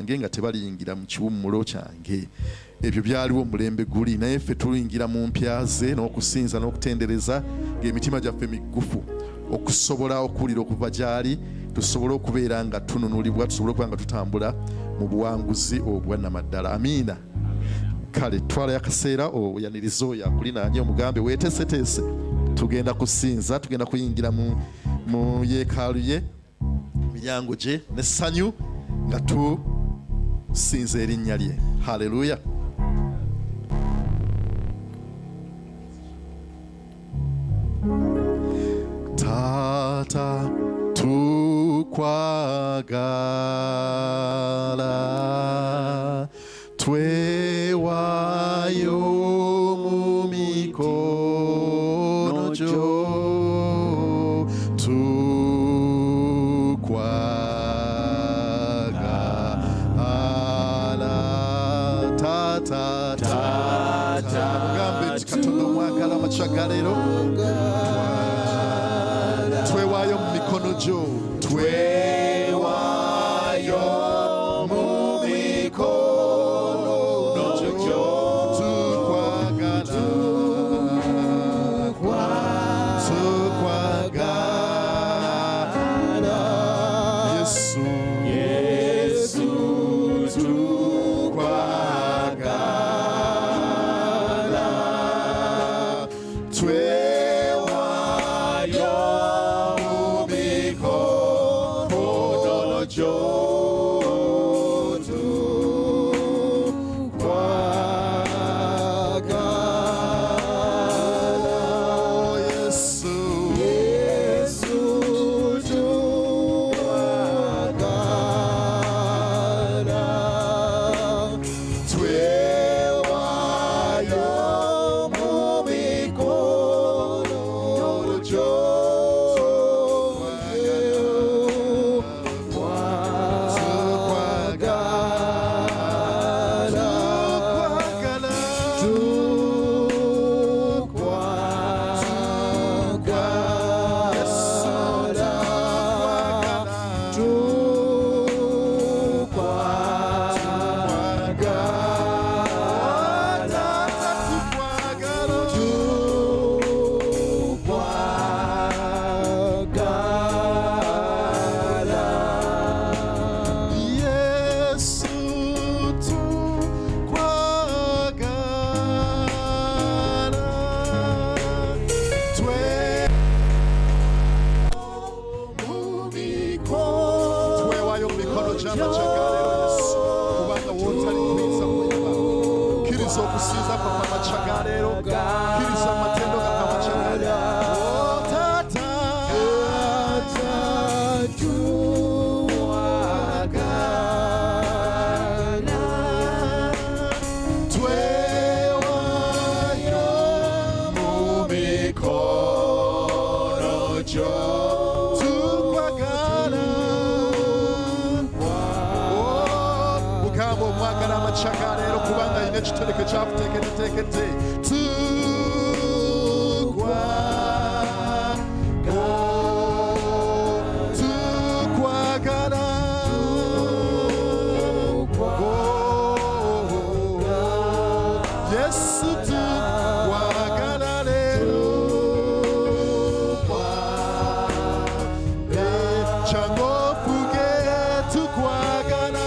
bange nga tebaliyingira mu kiwummulo kyange. Ebyo byaliwo mulembe guli, naye ffe tuliyingira mu mpyaze n'okusinza n'okutendereza ng'emitima gyaffe migufu okusobola okuwulira okuva gy'ali, tusobole okubeera nga tununulibwa, tusobole okuba nga tutambula mu buwanguzi obwa namaddala. Amiina. Kale twalayo akaseera oyaniriza oyo akulinaanye omugambe weeteeseteese, tugenda kusinza, tugenda kuyingira mu yeekaalu ye, miryango gye n'essanyu nga tusinza erinnya lye. Haleluya. Tata tukwagala, twewayo mu mikono gyo, tukwagala tata. Mugambe nti Katonda omwagala amakyagaleero, twewayo mu mikono gyo, twewayo mu mikono gyo, tukwagala, tukwagala Yesu, Yesu tukwagala, twewayo mu mikono gyo, okusinza kwa amakyagaleero, kkiriza amatendo ga amakyagaleero. Tata tuwagala, twewayo mu mikono gyo, tukwagala. Mukama omwagala amakyagaleero kubanga alina ekitereke kyakuteekedde. Tukwagala, Yesu tukwagala leero, kyangu ofuge tukwagala.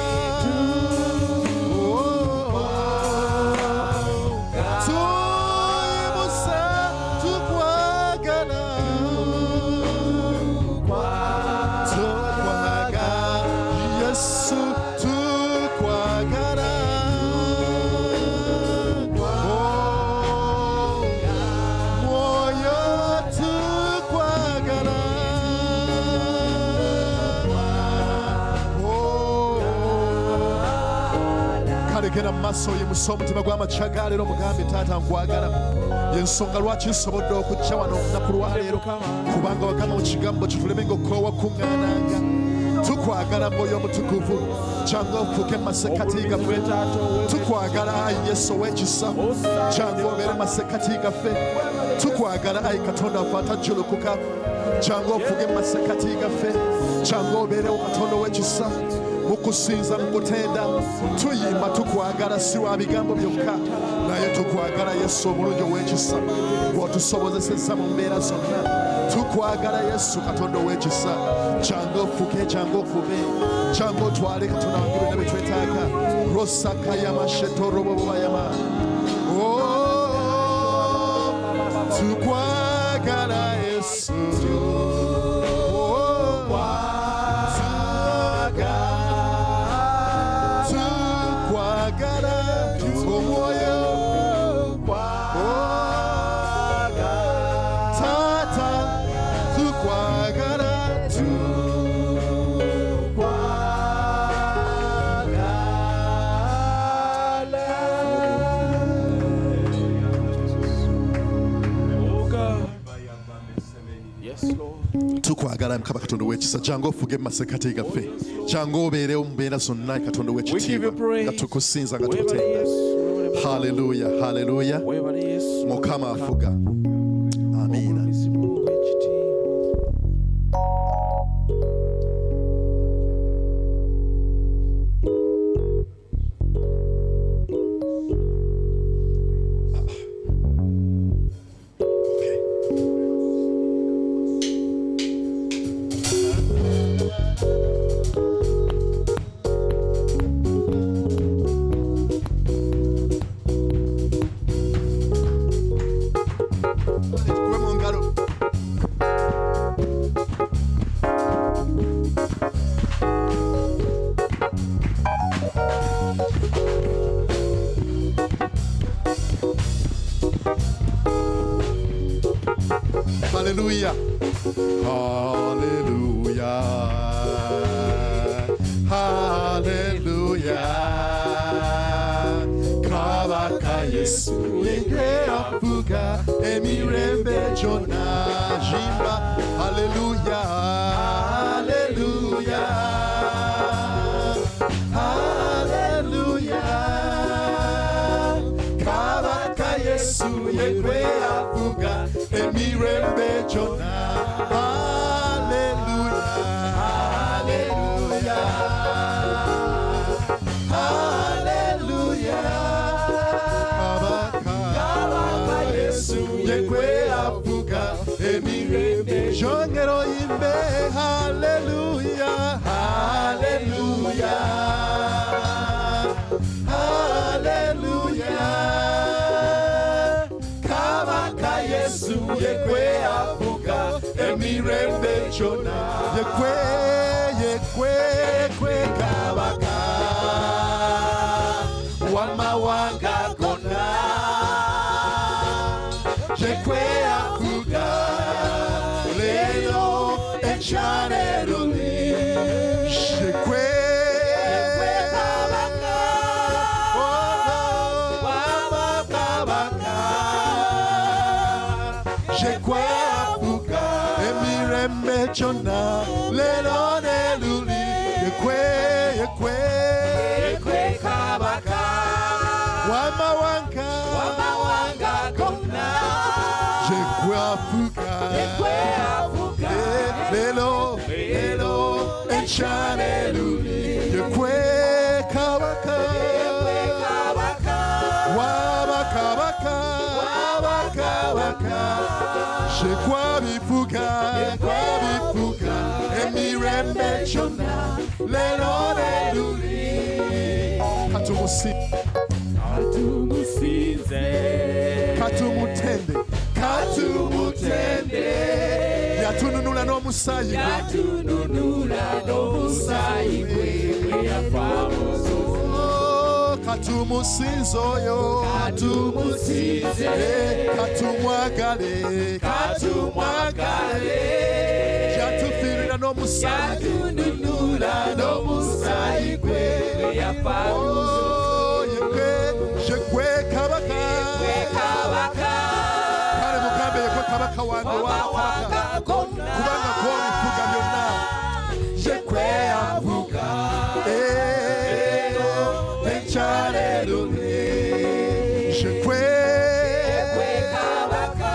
Gera maso ye musomutima gw'amakyagaleero mugambe taata nkwagala, yensonga lwaki nsobodde okujja wano olunaku lwaleero, kubanga wagamba mu kigambo kitulemenga okukoowa kuŋŋaananga. Tukwagala Mwoyo Omutukuvu, kyangu ofuuke mu masekkati gaffe. Tukwagala Ayi Yesu ow'ekisa, kyangu obeere mu masekkati gaffe. Tukwagala Ayi Katonda waffe atajjulukuka, kyangu ofuuke mu masekkati gaffe. Kyangu obeerewo Katonda ow'ekisa, mu kusinza mu kutenda tuyimba tukwagala si lwa bigambo byokka naye tukwagala Yesu omulungi ow'ekisa gw'otusobozesezza mu mbeera zonna tukwagala Yesu Katonda ow'ekisa kyanga ofuke kyanga okube kyanga otwale Katonda wange byonna bye twetaaga rosakayama shetorobobobayama tukwagala Yesu tukwagala Mukama Katonda w'ekisa jangu ofuge mu masekati gaffe jangu obeerewo mu mbeera zonna Katonda w'ekitiibwa nga tukusinza nga tukutenda haleluya haleluya Mukama afuga amiina Hallelujah. Hallelujah. Hallelujah. Kabaka Yesu yenge afuga emirembe jona jimba. Hallelujah. Hallelujah. Hallelujah. Kabaka Yesu yenge afuga emirembe jona. Hallelujah. Hallelujah. Hallelujah. Kabaka Yesu yekwe avuga emirembe jongero imbe. Hallelujah. Hallelujah. Hallelujah. Kabaka Yesu yekwe avuga emirembe jona. Yekwe yekwe yekwe kabaka wamawanga gona. Yekwe avuga lelo echane ruli. Yekwe kabaka wamawanga Jekwe afuga emirembe jona lelo neluli. Yekwe yekwe yekwe kabaka wamawanga kona. Jekwe afuga lelo enchane luli. Yekwe kabaka wabakabaka Shekwa bifuka emirembe jona lelo neluli. Katumusinze katumutende yatununula n'omusaayi gwe yafamuzo. Katumusinze oyo katumwagale yatufirira n'omusaayi gwe yekwe kabaka kale mugambe yekwe kabaka wange wakabaka kubanga gw'obifuga byonna. Yekwe avuga enchalelule. Yekwe kabaka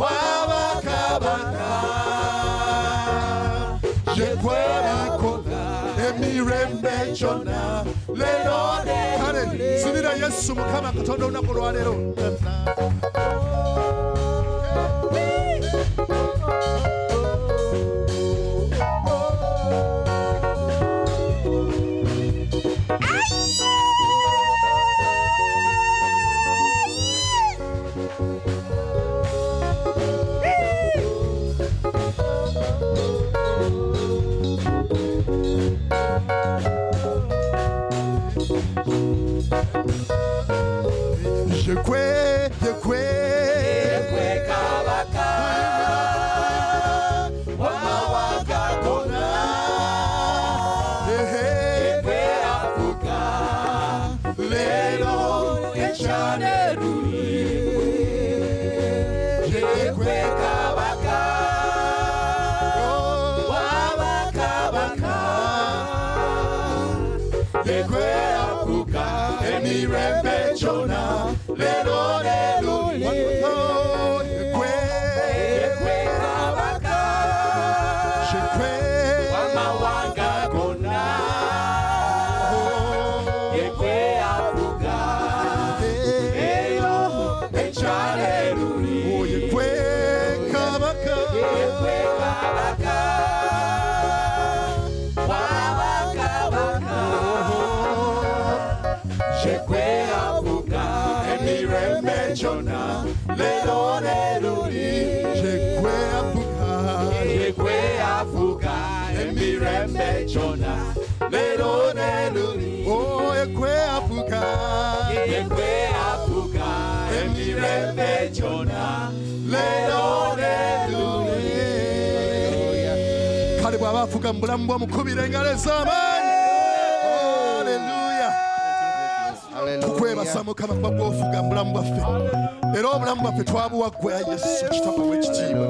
wabakabaka. Yekwe chona lero kale sinira Yesu mukama katonda olunaku lwa leero. Kale bw'abafuga mu bulamu bw'omukubira engalo ez'amaanyi. Haleluya. Tukwebasa Mukama kuba bw'ofuga mu bulamu bwaffe. Era obulamu bwaffe twabuwa ggwe Yesu kitaffe w'ekitiibwa.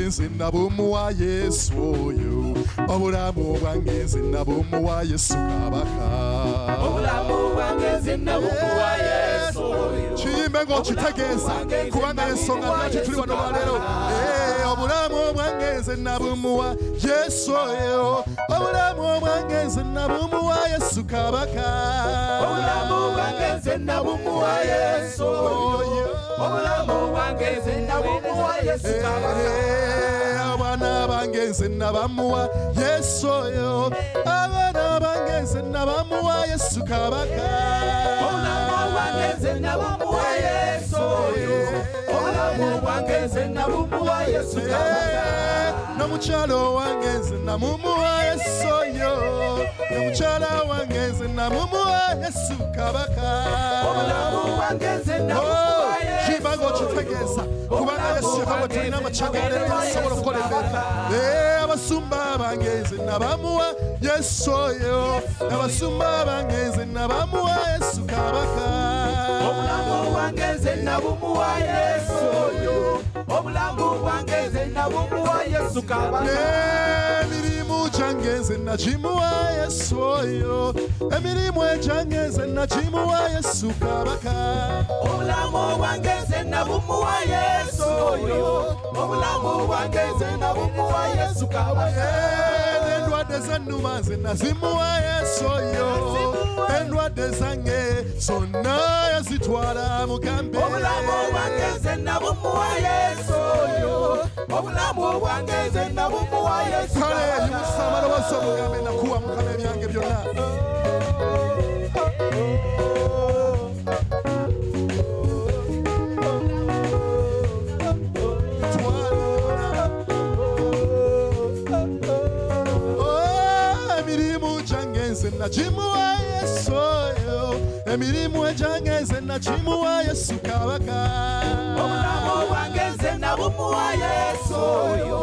Nze bumuwa Yesu oyo, obulamu bwange nze bumuwa Yesu kabaka. Obulamu bwange nze bumuwa Yesu oyo. Kiyimbe ng'okitegeeza kubanga ensonga lwaki tuli wano leero. Obulamu bwange nze bumuwa Yesu oyo, obulamu bwange nze bumuwa Yesu kabaka. Obulamu bwange nze bumuwa Yesu oyo, obulamu bwange nze bumuwa Yesu kabaka. Abana bange nze bamuwa Yesu oyo, abana bange nze bamuwa Yesu kabaka. Obulamu bwange nze bumuwa Yesu oyo, obulamu bwange nze bumuwa Yesu kabaka. N'omukyalo wange nze mumuwa Yesu oyo, n'omukyala wange nze mumuwa Yesu kabaka. Obulamu bwange nze bumuwa Yesu oyo, kiba ng'okitegeeza kubanga Yesu yekabwe tulina amakyagalo asobola okukola embeera. Abasumba bange nze bamuwa Yesu oyo, abasumba bange nze bamuwa Yesu kabaka. Obulamu bwange nze bumuwa Yesu oyo, obulamu bwange nze bumuwa Yesu kabaka. Emirimu gyange nze nagimuwa Yesu oyo, emirimu egyange nze nagimuwa Yesu kabaka. Obulamu bwange nze bumuwa Yesu oyo, obulamu bwange nze bumuwa Yesu kabaka. Endwadde zannuma nze nazimuwa Yesu oyo, endwadde zange zonna yazitwala mugambe. Obulamu bwange nze bumuwa Yesu oyo, obulamu bwange nze bumuwa Yesu kabaka. Kale yimusa amaloboozi omugambe nakuwa Mukama ebyange byonna. Nagimuwa Yesu oyo, emirimu egyange nze nagimuwa Yesu kabaka. Obulamu bwange nze bumuwa Yesu oyo,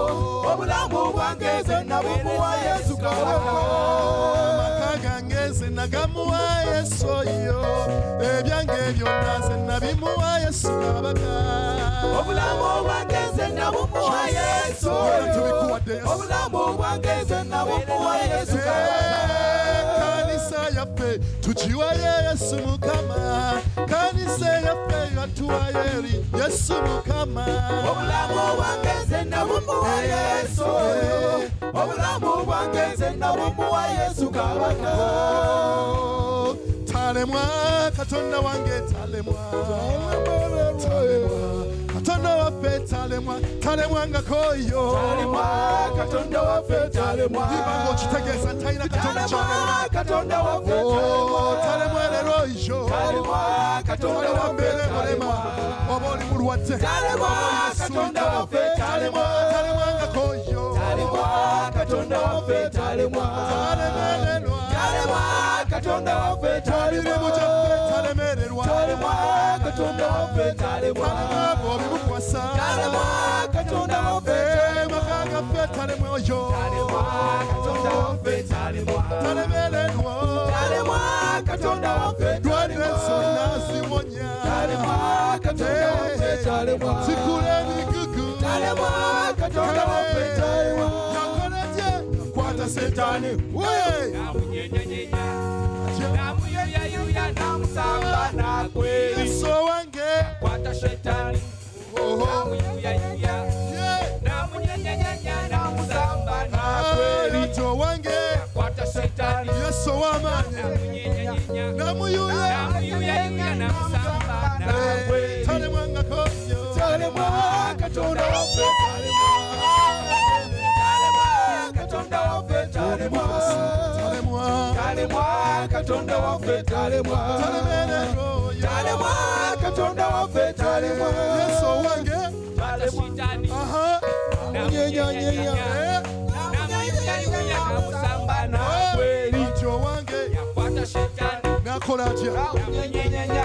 obulamu bwange nze bumuwa Yesu kabaka. Amaka gange nze nagamuwa Yesu oyo ebyange byonna nze nabimuwa Yesu kabaka obulamu bwange nze nabumuwa Yesu oyo obulamu bwange nze nabumuwa Yesu kanisa yaffe tukiwaye Yesu mukama kanisa yaffe yatuwaye eri Yesu mukama obulamu bwange nze nabumuwa Yesu oyo obulamu bwange nze nabumuwa Yesu kabaka talemwa katonda wange talemwa katonda waffe talemwa nga koyo katonda waffe talemwa ibango okitegeeza talina katonda waffe talemwa lero ijo katonda wambeere mulema oba oli mulwadde katonda waffe talemwa nga koyo katonda waffe talemwa katonda waffe mirimu gyaffe talemererwa katonda waffe talemwa obimukwasa katonda waffe maka gaffe talemwa oyo katonda waffe talemwa talemererwa katonda waffe dwadde zonna ziwonya katonda waffe talemwa zikula emigugu katonda waffe talemwa yakoledye kwata Setaani namuyuyayuya namusamba nakweri Yesu wange kwata Shetani namuyuyayuya namunyenyenya namusamba nakweri Yesu wange kwata Shetani Yesu wamanye namuyuya namusamba nakweri talemwa nga koyo talemwa katonda waffe katonda waffe talemwa katonda waffe talemwa katonda waffe talemwa Yesu wange namunyenyanya namuyuyayuya namusamba nakweri Yesu wange yakwata Shetani nakola atya namunyenyanya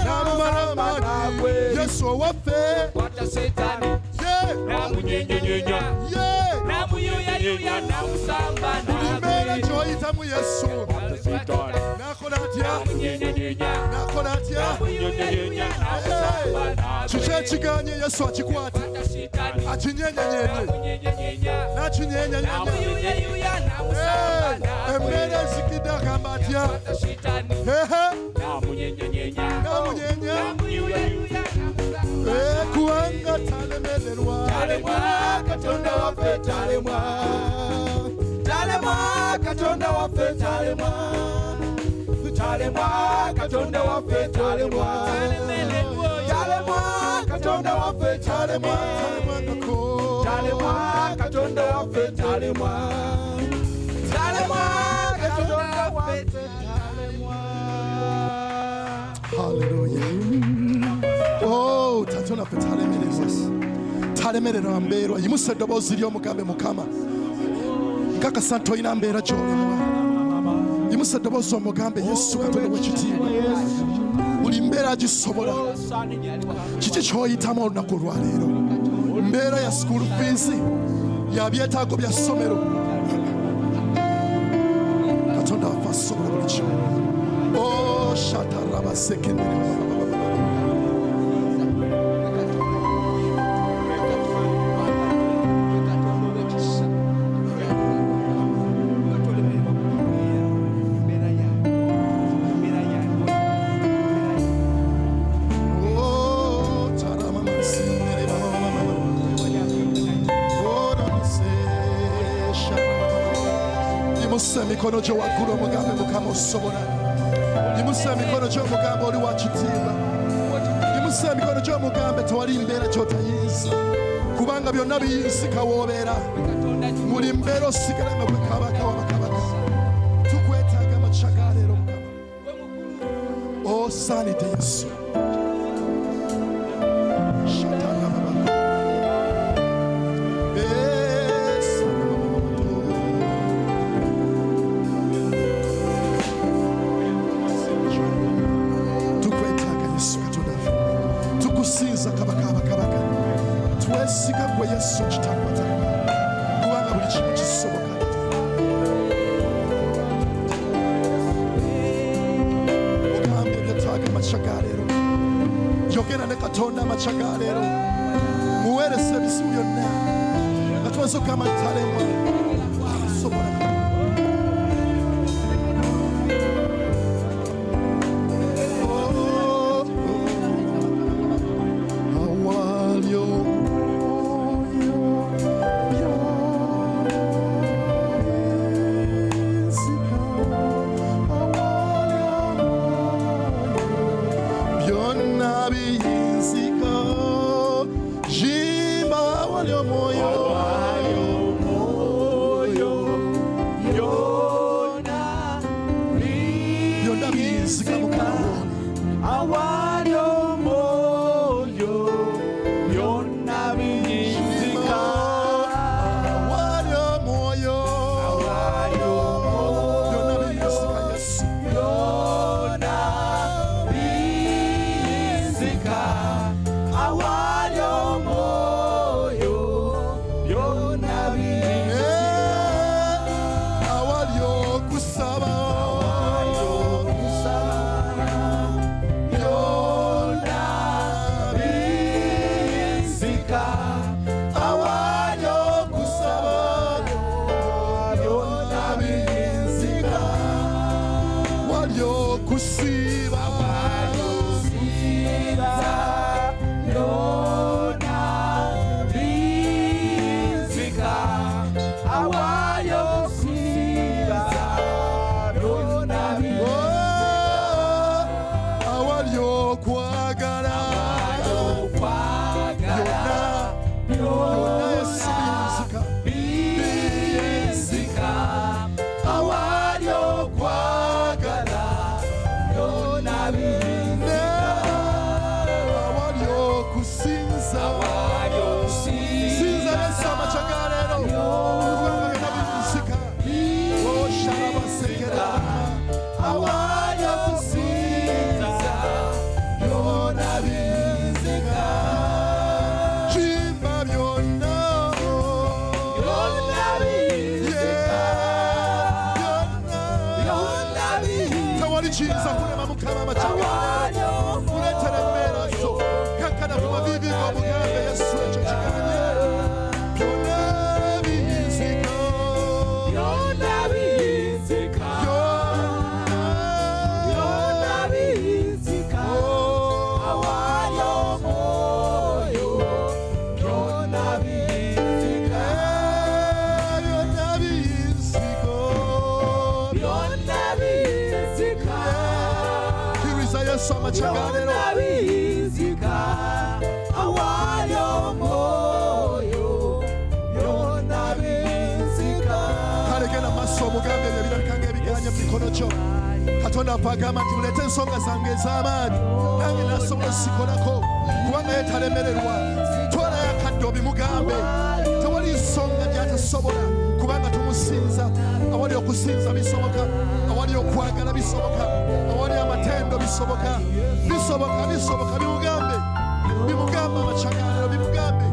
namumala amaanyi Yesu waffe kwata Shetani namunyenyenya namuyuyayuya namusamba mbeera gy'oyitamu Yesu nakola atya nakola atya kiki ekiganye Yesu akikwate akinyenyenyenye nakinyenyenyenya embeera ezikidde agamba atya namunyenya kubanga talemererwa katonda waffe talemwa katonda waffe talemwa katonda waffe talemwa katonda waffe talemwa katonda waffe talemwa katonda waffe talemwa. Hallelujah. Oh, tatona ffe talemererwa mbeerwa yimusa eddoboozi ly'omugambe Mukama nkakasa nti olina mbeera gy'olimwa yimusa eddoboozi omugambe Yesu Katonda w'ekitiibwa buli mbeera gisobola kiki ky'oyitamu olunaku olwaleero mbeera ya school fees ya byetaago bya ssomero Katonda waffe asobola buli kimu oh shatarabasekendere emikono gyo waggulu omugambe Mukama osobola yimusa emikono gyo omugambe oli wa kitiibwa yimusa emikono gyo omugambe tewali mbeera gy'otayinza kubanga byonna biyinzika w'obeera muli mbeera osigala nga gwe kabaka wabakabaka tukwetaaga makya ga leero Mukama osaanidde Yesu twesiga gwe Yesu kitakwata kubanga buli kimu kisoboka amachagalero jogera ne Katonda amachagalero muwerese bisu byonna atwaso kama talema asobola Katonda pagamba nti mulete ensonga zange ez'amaanyi nange nasobola sikolako kubanga yetalemererwa twala yakadde obimugambe tewali nsonga gy'atasobola kubanga tumusinza awali okusinza bisoboka awali okwagala bisoboka awali amatendo bisoboka bimugambe amachagalero bimugambe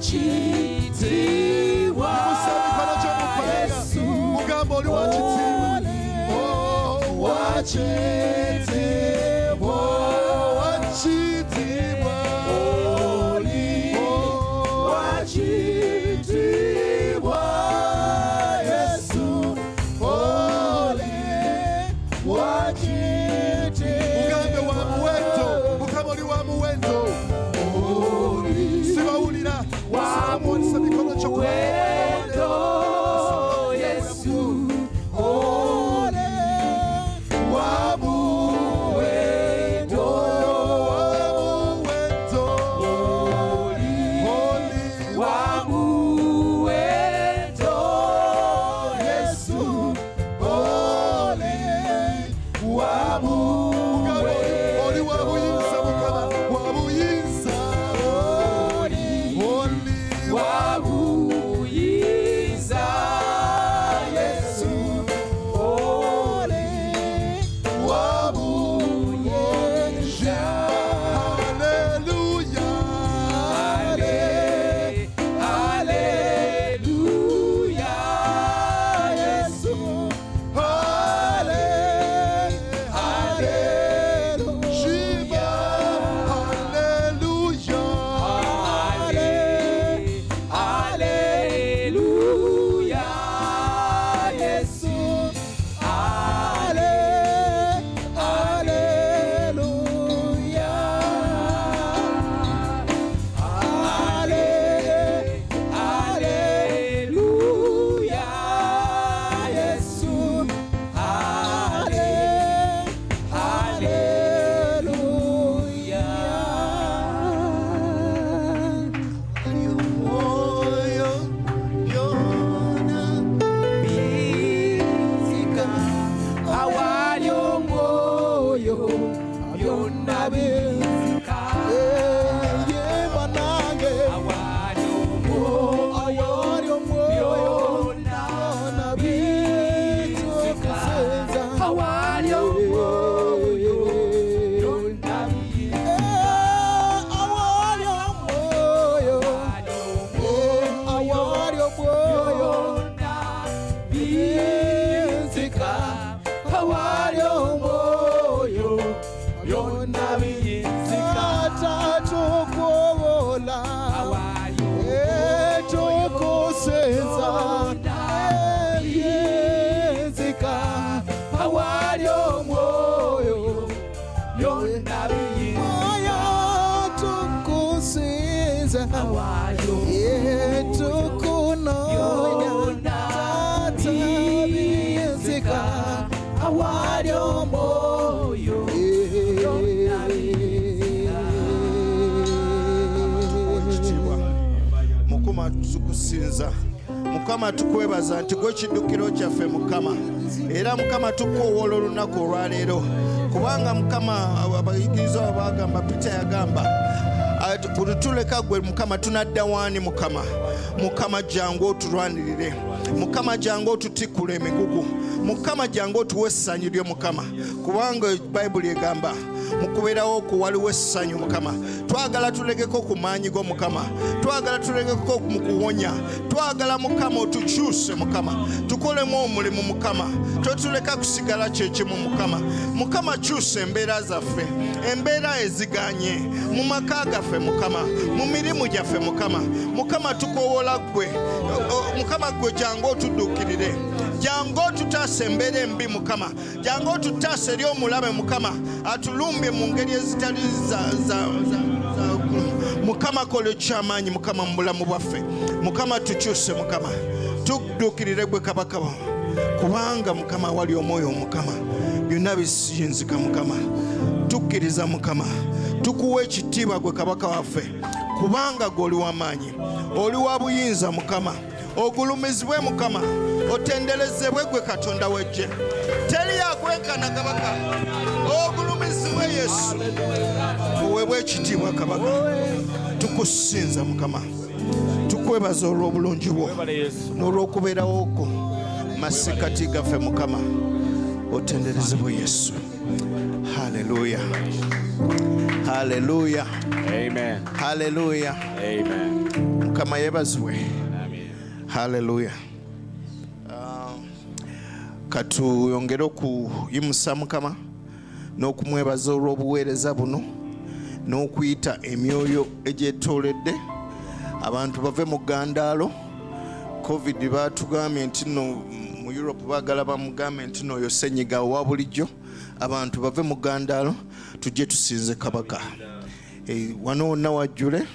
Chitiwa Yesu byonna binzika yemba nange awali omwoyo byonna binzika awali omwoyo byonna awali omwoyo awali omwoyo binzika awali omwoyo byonna binzika tatukubola tukusinza binzika awali omwoyo byonna binzika tukusinza tukunonya binzika awali omwoyo Mukama tukusinza Mukama tukwebaza nti gwe kiddukiro kyaffe Mukama era Mukama tukoowola olunaku olwaleero kubanga Mukama abayigiriza bagamba Peter yagamba buli tuleka gwe Mukama tunadda waani Mukama jangu otulwanirire Mukama jangu otutikula emigugu Mukama jangu otuwe essanyu lyo Mukama kubanga Bayibuli egamba mukubeerawo okuwaliwo essanyu Mukama twagala tulegeko ku maanyi go Mukama twagala tulegeko mu kuwonya twagala Mukama otukyuse Mukama tukolemu omulimu Mukama totuleka kusigala kyekimu Mukama kyusa embeera zaffe embeera eziganye mu maka gaffe Mukama mu mirimu gyaffe Mukama tukoowola gwe Mukama gwe jangu otudduukirire jangu otutaasa embeera embi Mukama jangu otutaasa eri omulabe Mukama atulumbye mu ngeri ezitali Mukama kola ekyamaanyi Mukama mu bulamu bwaffe Mukama tukyuse Mukama tudduukirire gwe kabaka kubanga Mukama wali omwoyo Mukama byonna bisiyinzika Mukama tukkiriza Mukama tukuwa ekitiibwa gwe kabaka waffe kubanga gwe oli w'amaanyi oli wa buyinza Mukama ogulumizibwe Mukama otenderezebwe gwe Katonda w'eggye teri yakwenkana kabaka ogulumizibwe Yesu oweebwe ekitiibwa kabaka tukusinza Mukama tukwebaza olw'obulungi bwo n'olw'okubeerawo kwo masikati gaffe Mukama otenderezebwe Yesu. Hallelujah. Hallelujah. Amen. Hallelujah. Amen. Mukama yebazibwe. Amen. Hallelujah. Katuyongere okuyimusa Mukama n'okumwebaza olw'obuweereza buno n'okuyita emyoyo egyetooledde abantu bave mu ggandaalo covid baatugambye nti no mu Europe baagala bamugambe nti no yosenyiga wa bulijjo abantu bave mu ggandaalo tujje tusinze kabaka wano wonna wajjule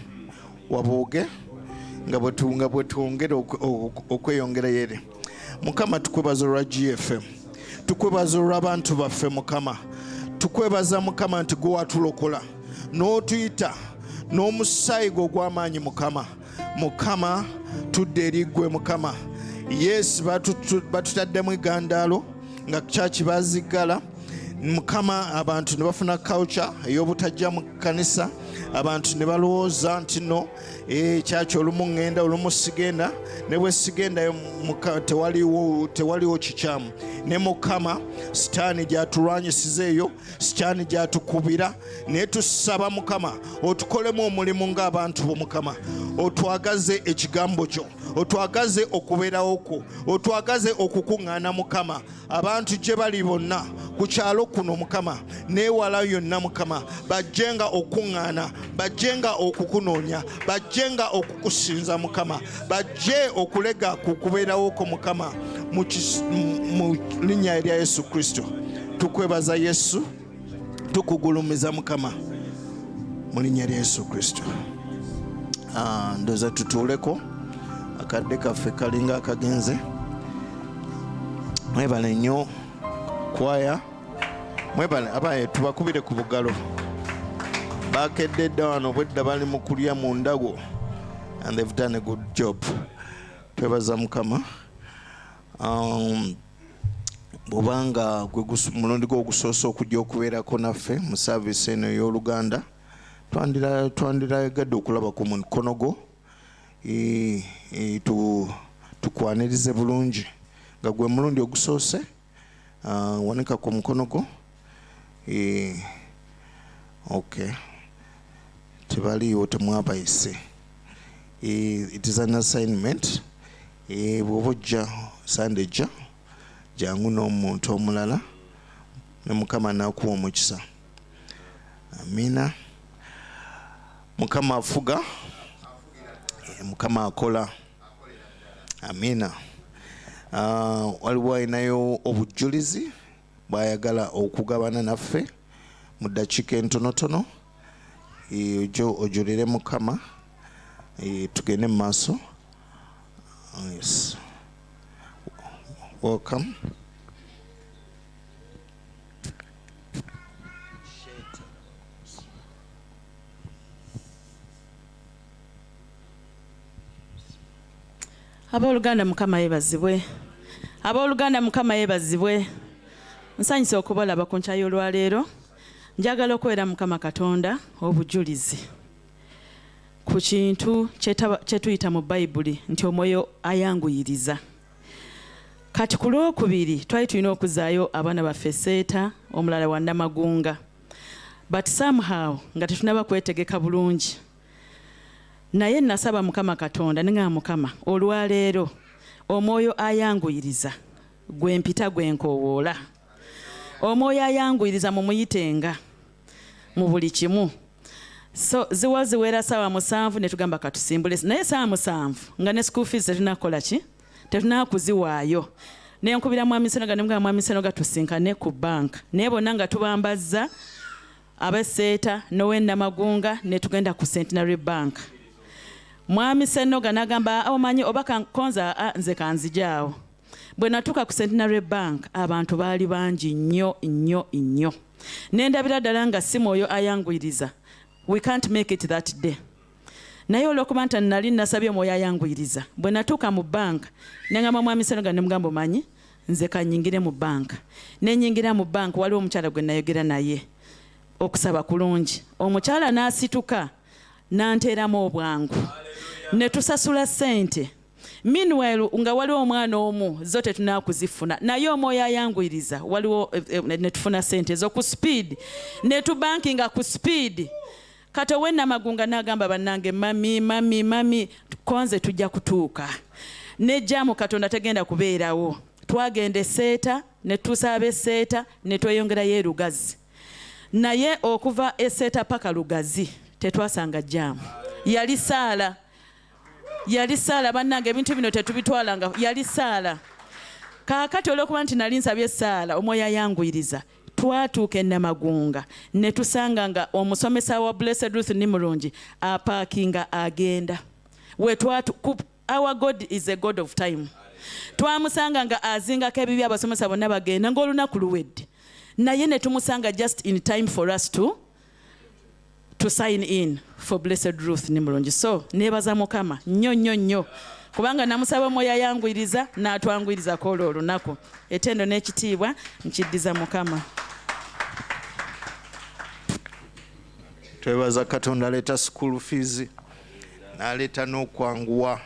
wabooge nga bwe twongere okweyongera yere Mukama tukwebaza olwa GFM tukwebaza olw'abantu baffe Mukama tukwebaza Mukama nti gwe watulokola n'otuyita n'omusaayi gwe ogw'amaanyi Mukama tudde eri ggwe Mukama yes batutaddemu eggandaalo nga kyaki baziggala Mukama abantu ne bafuna culture ey'obutajja mu kanisa abantu ne balowooza nti no kyaki olumu ŋŋenda olumu sigenda ne bwe sigenda tewaliwo kikyamu ne Mukama sitaani gy'atulwanyisizeeyo sitaani gy'atukubira naye tusaba Mukama otukolemu omulimu ng'abantu bo Mukama otwagaze ekigambo kyo otwagaze okubeerawo kwo otwagaze okukuŋŋaana Mukama abantu gye bali bonna ku kyalo kuno Mukama neewala yonna Mukama bajjenga okuŋŋaana bajjenga okukunoonya bajjenga okukusinza Mukama bajje okulega ku kubeerawo kwo Mukama mu linnya erya Yesu Kristo tukwebaza Yesu tukugulumiza Mukama mu linnya erya Yesu Kristo. Ndoza tutuuleko akadde kaffe kalinga akagenze mwebale nnyo kwaya mwebale abaye tubakubire ku bugalo bakedde dda wano bwedda bali mu kulya mu ndago and they've done a good job twebaza Mukama. bw'obanga mulundi gw'ogusoosa okujja okubeerako naffe mu saavisi eno ey'oluganda twandiragadde okulaba ku mukono gwo tukwanirize bulungi nga gwe mulundi ogusoose wanika ku mukono gwo. Okay, tebaliiwo temwabayise. It is an assignment. Bw'oba ojja Sunday ejja jangu n'omuntu omulala ne Mukama n'akuwa omukisa. Amina. Mukama afuga, Mukama akola. Amina. Waliwo ayinayo obujulizi bw'ayagala okugabana naffe mu ddakiika entonotono. Ojulire Mukama tugende mu maaso. Yes. Welcome. Abooluganda Mukama yeebazibwe. Abooluganda Mukama yeebazibwe. Nsanyuse okubalaba ku nkya y'olwaleero. Njagala okubeera Mukama Katonda obujulizi ku kintu kye tuyita mu Bayibuli nti omwoyo ayanguyiriza. Kati ku lwokubiri twali tulina okuzaayo abaana baffe Seeta, omulala wa Namagunga, but somehow nga tetunaba kwetegeka bulungi. Naye nasaba Mukama Katonda nga Mukama olwaleero omwoyo ayanguyiriza gwempita gwenkowoola. Omwoyo ayanguyiriza mumuyitenga mu buli kimu. So ziwera saawa 7 ne tugamba katusimbule naye saawa 7 nga ne school fees tetunakola ki tetunakuziwaayo. Ne nkubira mwami Senoga ne mga mwami Senoga tusinkane ku bank naye bonna nga tubambaza abeseeta nowe Namagunga ne tugenda ku Centenary Bank. Mwami Senoga nagamba omanyi obaka konza nze kanzijaawo. Bwe natuka ku Centenary Bank abantu baali bangi nnyo. Nendabira ddala nga si mwoyo ayanguyiriza. We can't make it that day. Naye olw'okuba nti nali nasabye omwoyo ayanguyiriza. Bwe natuuka mu bank ne ngamba mwami Senoga ne mugamba omanyi nze kanyingire mu bank. Ne nyingira mu bank waliwo omukyala gwe nayogera naye okusaba kulungi. Omukyala n'asituka n'anteeramu obwangu. Ne tusasula ssente. Meanwhile nga waliwo omwana omu zo tetunakuzifuna naye omwoyo ayanguyiriza waliwo ne tufuna ssente zo ku speed ne tubankinga ku speed. Kati owe Namagunga n'agamba bannange mami konze tujja kutuuka. Ne jamu Katonda tegenda kubeerawo. Twagenda Seeta ne tusaabe Seeta ne tweyongerayo Lugazi. Naye okuva Seeta paka Lugazi tetwasanga jamu. Yali saala bannange ebintu bino tetubitwalanga yali saala. Kaakati olw'okuba nti nali nsabye saala omwoyo ayanguyiriza twatuuka e Namagunga ne tusanga nga omusomesa wa Blessed Ruth Nimulungi apaakinga agenda. Our God is a God of time. Twamusanga nga azingako ebibi abasomesa bonna bagenda ng'olunaku luwedde. Naye ne tumusanga just in time for us to sign in for Blessed Ruth Nimulungi. So nebaza Mukama nnyo kubanga namusaba omwoyo ayanguyiriza n'atwanguyiriza ko olwo olunaku. Etendo n'ekitiibwa nkiddiza Mukama. Twebaza Katonda aleeta school fees n'aleeta n'okwanguwa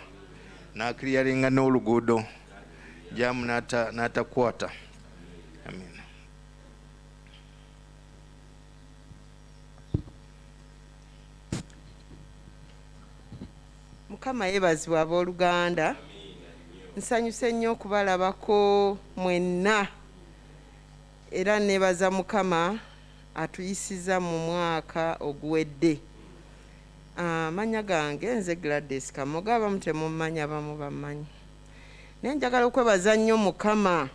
n'akiriyalinga n'oluguudo jamu n'atakwata. Amen. Mukama yeebazibwa abooluganda. Nsanyuse nnyo okubalabako mwenna era neebaza Mukama atuyisiza mu mwaka oguwedde. Manya gange nze Gladys Kamoga, abamu temumanya abamu bammanyi. Naye njagala okwebaza nnyo Mukama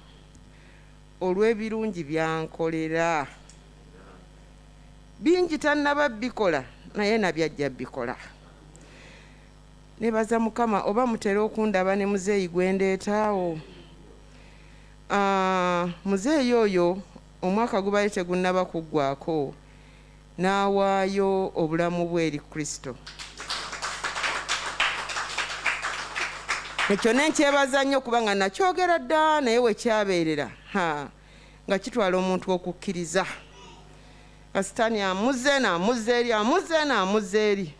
olw'ebirungi byankolera. Bingi tannaba bikola naye nabyajja bikola. Nebaza Mukama oba mutera okundaba ne muzeeyi gwendeetaawo. Muzeeyi oyo omwaka gubaye tegunnaba kuggwako n'awaayo obulamu bwe eri Kristo. Ekyo ne nkyebaza nnyo kubanga nakyogera dda naye we kyabeerera. nga kitwala omuntu okukkiriza. Kasitaani amuzze n'amuzze eri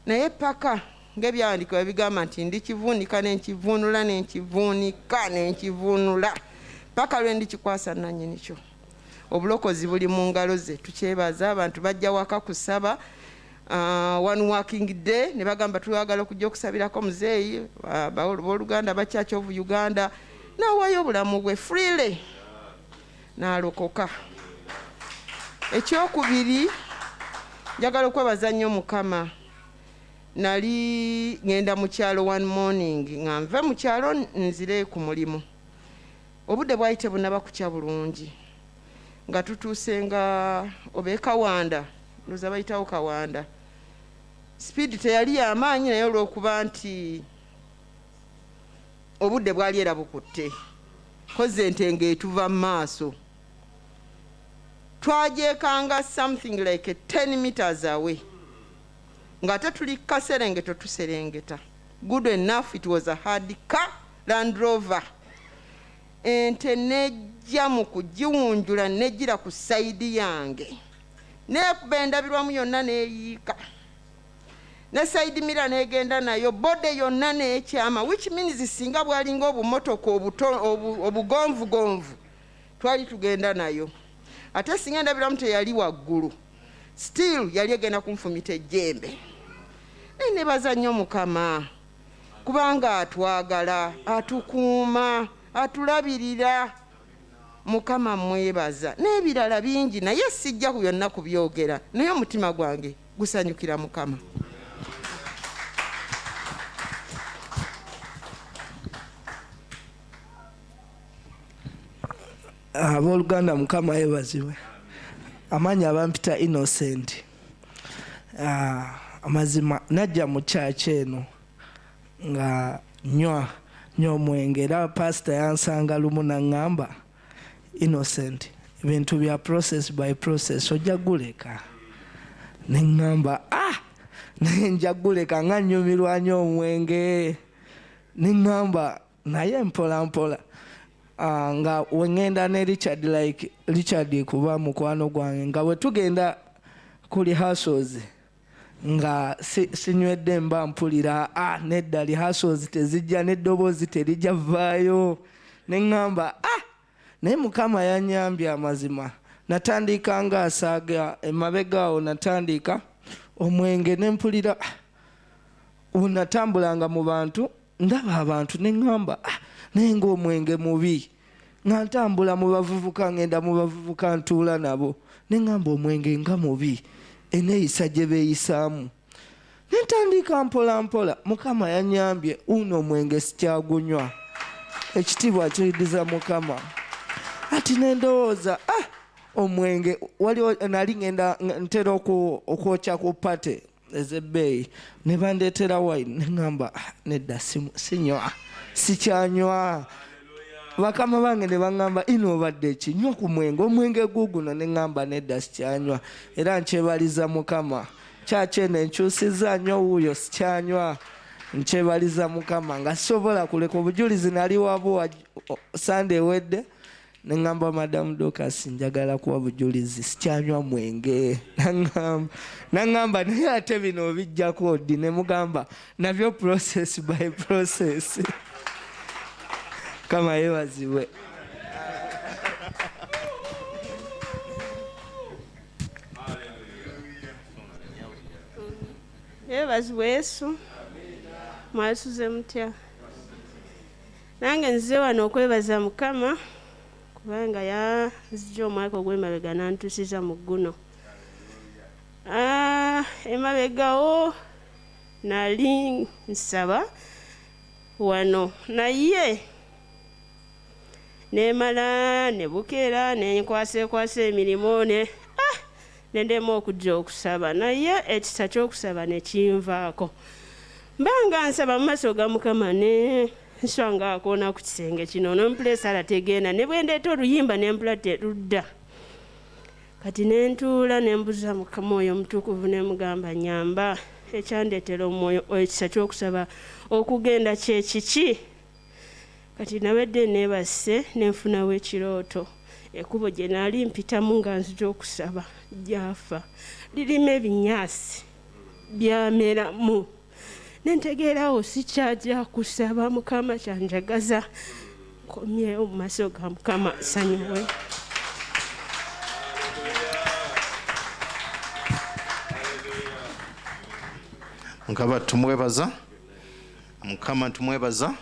naye paka ng'ebyawandiikibwa bigamba nti ndikivuunika n'enkivuunula paka lwe ndikikwasa nannyini kyo. Obulokozi buli mu ngalo ze. Tukyebaza abantu bajja waka kusaba one working day ne bagamba twagala okujja okusabirako muzeeyi b'Oluganda ba Church of Uganda n'awaayo obulamu bwe freely n'alokoka. Ekyokubiri njagala okwebaza nnyo Mukama. Nali ngenda mu kyalo one morning nga nve mu kyalo nzire ku mulimu. Obudde bwayite bunaba kukya bulungi nga tutuuse nga Kawanda ndoza bayitawo Kawanda. Speed teyali y'amaanyi naye olw'okuba nti obudde bwali era bukutte koze ente ng'etuva mu maaso. Twagyekanga something like 10 meters away nga ate tuli kaserengeto tuserengeta. Good enough it was a hard car Land Rover. Ente nejja mu kugiwunjula nejjira ku sayidi yange neekuba endabirwamu yonna neeyiika ne sayidi mira negenda nayo bode yonna neekyama, which means singa bwalinga obumotoka obugonvugonvu twali tugenda nayo. Ate singa endabirwamu teyali waggulu still yali egenda kunfumita ejjembe. Nebaza nnyo Mukama kubanga atwagala, atukuuma, atulabirira. Mukama mwebaza n'ebirala bingi naye sijja ku byonna kubyogera naye omutima gwange gusanyukira Mukama. Abooluganda Mukama yeebazibwe. Amanyi abampita Innocent. Amazima najja mu church eno nga nywa omwenge era pastor yansanga lumu n'aŋŋamba Innocent ebintu bya process by process ojja guleka. Ne ŋŋamba naye nja guleka nga nnyumirwa nnyo omwenge. Ne ŋŋamba naye mpola nga wengenda ne Richard kuba mukwano gwange nga bwe tugenda ku rehearsals nga sinywedde mba mpulira nedda rehearsals tezijja n'eddoboozi terijja vaayo. Ne ŋŋamba naye Mukama yanyambye amazima. Natandika nga asaaga emabega awo natandika omwenge ne mpulira natambulanga mu bantu ndaba abantu ne ŋŋamba naye ng'omwenge mubi. Nga ntambula mu bavubuka ngenda mu bavubuka ntuula nabo ne ŋŋamba omwenge nga mubi eneeyisa gye beeyisaamu. Ne ntandika mpola. Mukama yanyambye uno omwenge sikyagunywa. Ekitiibwa kiyiriza Mukama. Ati nendowooza omwenge waliwo nali ngenda ntera okwokya ku pate ez'ebbeeyi ne bandeetera wine ne ŋŋamba nedda sinywa sikyanywa. Bakama bange ne baŋŋamba ino obadde kinywa ku mwenge omwenge guguno ne ŋŋamba nedda sikyanywa era nkyebaliza Mukama. Kyaki eno enkyusiza nnyo wuuyo sikyanywa. Nkyebaliza Mukama nga sisobola kuleka obujulizi nali wabwo Sunday wedde ne ŋŋamba Madamu Dorcas njagala kuwa bujulizi sikyanywa mwenge. Naŋŋamba naye ate bino obijjako ddi ne mugamba nabyo process by process. Kama yeebazibwe. Yeebazibwe Yesu. Mwasuze mutya? Nange nzize wano okwebaza Mukama kubanga yazijja omwaka ogw'emabega n'antuusiza mu gguno. Emabegawo nali nsaba wano naye nemala ne bukeera nenkwasa emirimu nendema okujja okusaba naye ekisa ky'okusaba ne kinvaako. Mbanga nsaba mu maaso ga Mukama ne nswanga akoona ku kisenge kino n'empulesa alategenda ne bwe ndeeta oluyimba n'empula terudda. Kati nentuula nembuza Mukama oyo omutukuvu ne mugamba nyamba ekyandeetera omwoyo ekisa ky'okusaba okugenda kye kiki. Kati nawedde neebase nenfunawo ekirooto ekkubo gye naali mpitamu nga nzija okusaba gyafa lirimu ebinyaasi byameramu nentegeerawo sikyajja kusaba Mukama kyanjagaza nkomyewo mu maaso ga Mukama nsanyuwe. Mukama tumwebaza, Mukama tumwebaza,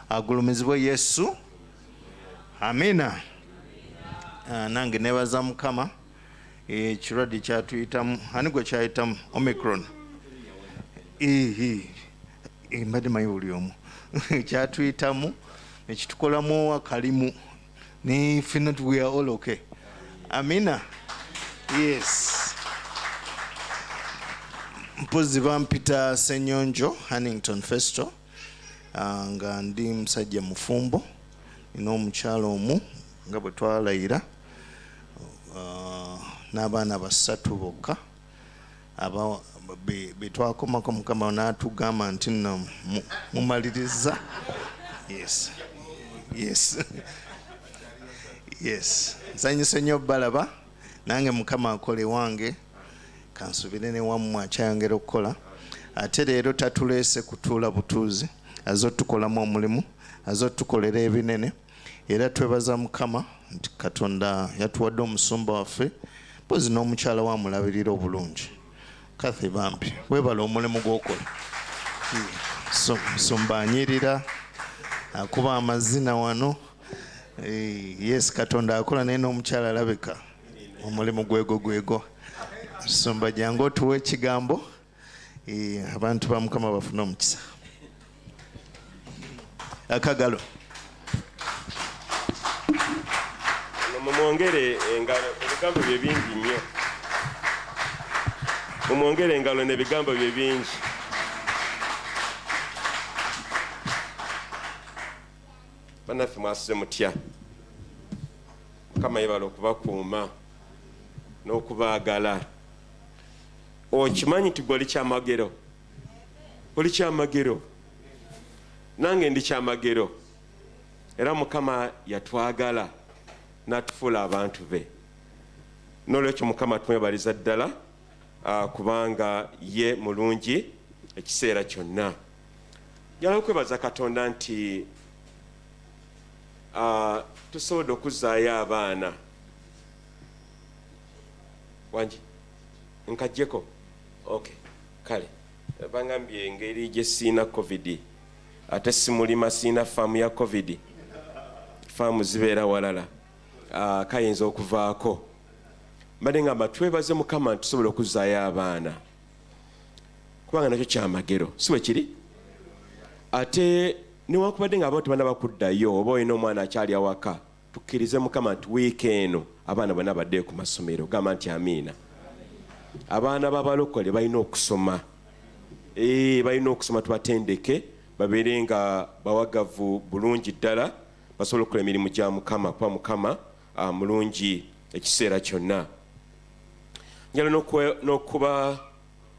agulumizibwe Yesu. Amina. Nange nebaza Mukama ekirwadde kyatuyitamu ani gwe kyayitamu Omicron mbadde manyi buli omu kyatuyitamu nekitukolamu akalimu ne ffenna we are all okay. Amina. Yes. Mpozi bampita Senyonjo Hannington Festo nga ndi musajja mufumbo nina omukyalo omu nga bwe twalayira n'abaana basatu bokka betwakomako Mukama n'atugamba nti nno mumaliriza. Yes. Yes. Yes. Nsanyuse nnyo balaba nange Mukama akole wange kansubire ne wammwe akyayongera okukola ate leero tatuleese kutuula butuuzi azze otukolamu omulimu azze otukolera ebinene era twebaza Mukama nti Katonda yatuwadde omusumba waffe mpozi n'omukyala wamulabirira obulungi Kathy Bampi webala omulimu gw'okola musumba anyirira akuba amazina wano. Yes, Katonda akola naye n'omukyala alabika omulimu gwego musumba jangu otuwa ekigambo abantu ba Mukama bafuna omukisa. Akagalo mumwongere engalo ebigambo bye bingi nnyo mumwongere engalo n'ebigambo bye bingi. Bannaffe mwasize mutya Mukama yebala okubakuuma n'okubaagala. Okimanyi nti gwe oli kyamagero, oli kyamagero, nange ndi kyamagero era Mukama yatwagala n'atufuula abantu be. N'olwekyo Mukama tumwebaliza ddala kubanga ye mulungi ekiseera kyonna. Njala okwebaza Katonda nti tusobodde okuzzaayo abaana wangi nkajjeko. Okay, kale bangambye engeri gye siina covid ate simulima siina faamu ya covid, faamu zibeera walala kayinza okuvaako. Mbadde ngamba twebaze Mukama nti tusobola okuzzaayo abaana kubanga nakyo kyamagero si bwe kiri. Ate newankubadde nga abantu bana bakuddayo oba olina omwana akyali awaka tukkirize Mukama nti wiiki eno abaana bonna baddeyo ku masomero. Gamba nti amiina. Abaana b'abalokole balina okusoma, balina okusoma tubatendeke babeere nga bawagavu bulungi ddala basobola okukola emirimu gya Mukama kuba Mukama mulungi ekiseera kyonna. Njala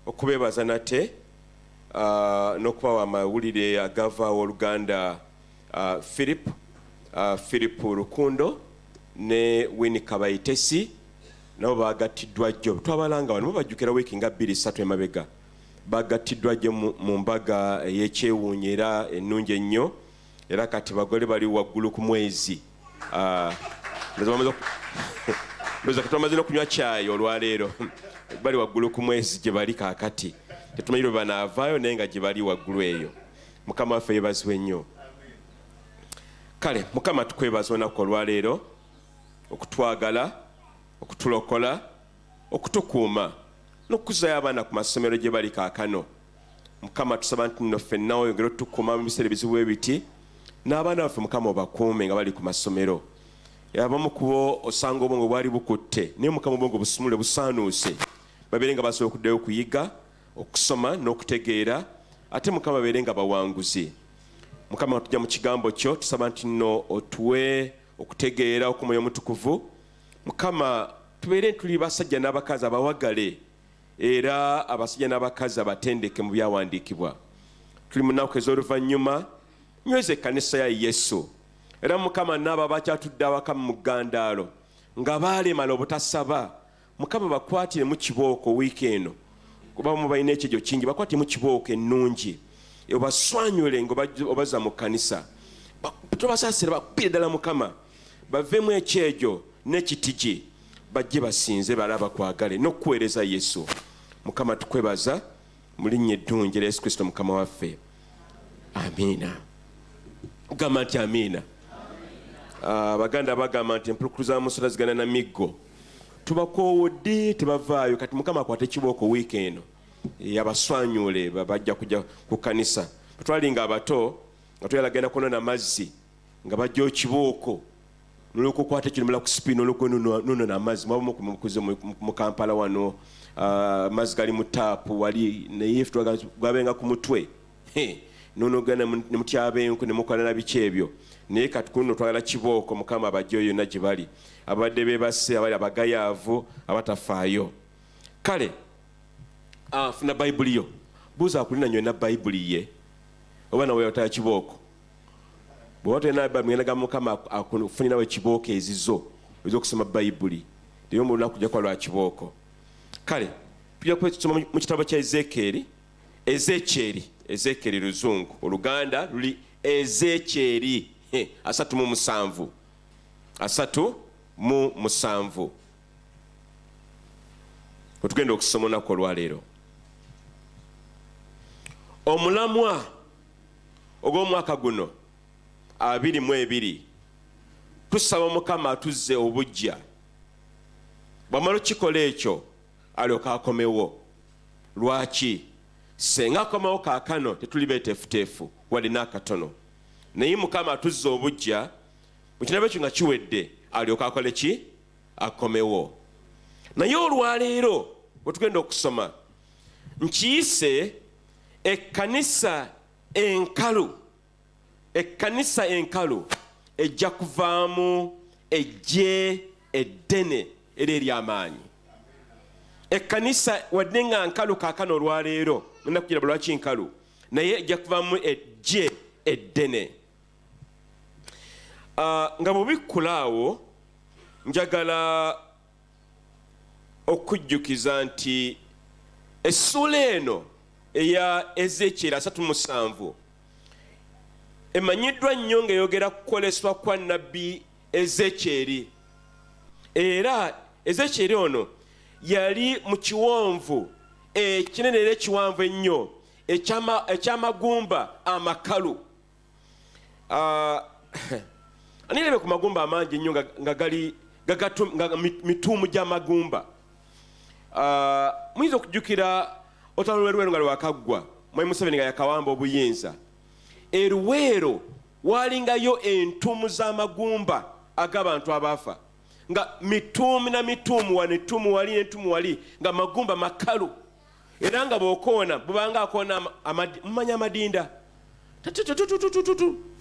okubeebaza nate n'okubawa amawulire agava Oluganda Philip Rukundo ne Winnie Kabayitesi nabo bagattiddwa jjo. Twabalanga wano bajjukira wiiki nga 2-3 emabega bagattiddwa jjo mu mbaga ey'ekyewuunyo era ennungi ennyo era kati bagole bali waggulu ku mwezi. Ndoza katwamaze n'okunywa caayi olwaleero bali waggulu ku mwezi gye bali kaakati tetumanyi lwe banaavaayo naye nga gye bali waggulu eyo. Mukama waffe yeebazibwe nnyo. Kale Mukama tukwebaza olunaku olwaleero okutwagala okutulokola okutukuuma n'okuzaayo abaana ku masomero gye bali kaakano. Mukama tusaba nti nno ffenna oyongere otukuuma mu biseera ebizibu ebiti n'abaana baffe Mukama obakuume nga bali ku masomero. Abamu kubo osanga obwongo bwali bukutte naye Mukama obwongo busumule busaanuuse babeere nga basobola okuddayo okuyiga okusoma n'okutegeera ate Mukama babeere nga bawanguzi. Mukama tujja mu kigambo kyo tusaba nti nno otuwe okutegeera okumwoyo omutukuvu. Mukama tubeere tuli basajja n'abakazi abawagale era abasajja n'abakazi abatendeke mu byawandiikibwa. Tuli mu nnaku ez'oluvannyuma nyweza ekkanisa ya Yesu era Mukama n'abo abakyatudde awaka mu mugandaalo nga balemala obutasaba Mukama bakwatire mu kibooko wiiki eno kuba mu balina ekyejo kingi bakwatire mu kibooko ennungi obaswanyule ng'obaza mu kkanisa tobasaasira bakupire ddala Mukama bavemu ekyejo n'ekitigi bajje basinze balaba kwagale n'okuweereza Yesu. Mukama tukwebaza mu linnya eddungi lya Yesu Kristo Mukama waffe. Amiina. Gamba nti amiina. Abaganda bagamba nti empulukulu musota zigana na miggo. Tubakoowodde tebavaayo kati Mukama akwate ekibooko wiiki eno abaswanyule bajja kujja ku kkanisa. Twalinga abato nga tuyalagenda kunona mazzi nga bajja ekibooko nolukukwata ekinumula ku sipini olukwenunona amazzi mwabamukuze mu Kampala wano amazzi gali mu taapu wali naye gwabenga ku mutwe nonogana ne mutyaba enku ne mukola na biki ebyo naye kati kuno twagala kibooko Mukama abajja yonna gye bali abadde beebase abali abagayaavu abatafaayo. Kale funa bayibuli yo buuza akulina nnyonna bayibuli ye oba nawe yotaya kibooko bwotena Mukama akufunirawo ekibooko ezizo ez'okusoma bayibuli naye mu lunaku kujja kuba lwa kibooko. Kale tujja kusoma mu kitabo kya Ezekyeri luzungu oluganda luli Ezekyeri 37 otugenda okusoma olunaku olwaleero. Omulamwa ogw'omwaka guno 22 tusaba Mukama atuzze obujja bwamala okikola ekyo alyoka akomewo. Lwaki? Senga akomewo kaakano tetuli beeteefuteefu walina akatono naye Mukama atuzze obujja mu kinabo ekyo nga kiwedde alyoka akole ki? Akomewo. Naye olwaleero bwe tugenda okusoma nkiyise ekkanisa enkalu ejja kuvaamu ejje eddene era ery'amaanyi. Ekkanisa wadde nga nkalu kaakano olwaleero nina kugira lwaki nkalu naye ejja kuvaamu ejje eddene. Nga bubikkulaawo njagala okujjukiza nti essula eno eya Ezekyeri 37 emanyiddwa nnyo ng'eyogera kukoleswa kwa nnabbi Ezekyeri. Era Ezekyeri ono yali mu kiwonvu ekinene era ekiwanvu ennyo eky'amagumba amakalu. Anirebe ku magumba amangi ennyo nga gali mituumu gy'amagumba. Muyinza okujjukira olutalo lw'Eruweero nga lwakaggwa Mwami Museveni nga yakawamba obuyinza. Eruweero walingayo entuumu z'amagumba ag'abantu abaafa nga mituumu na mituumu wano ettuumu wali n'ettuumu wali nga magumba makalu era nga bw'okoona bubanga akoona mumanya amadinda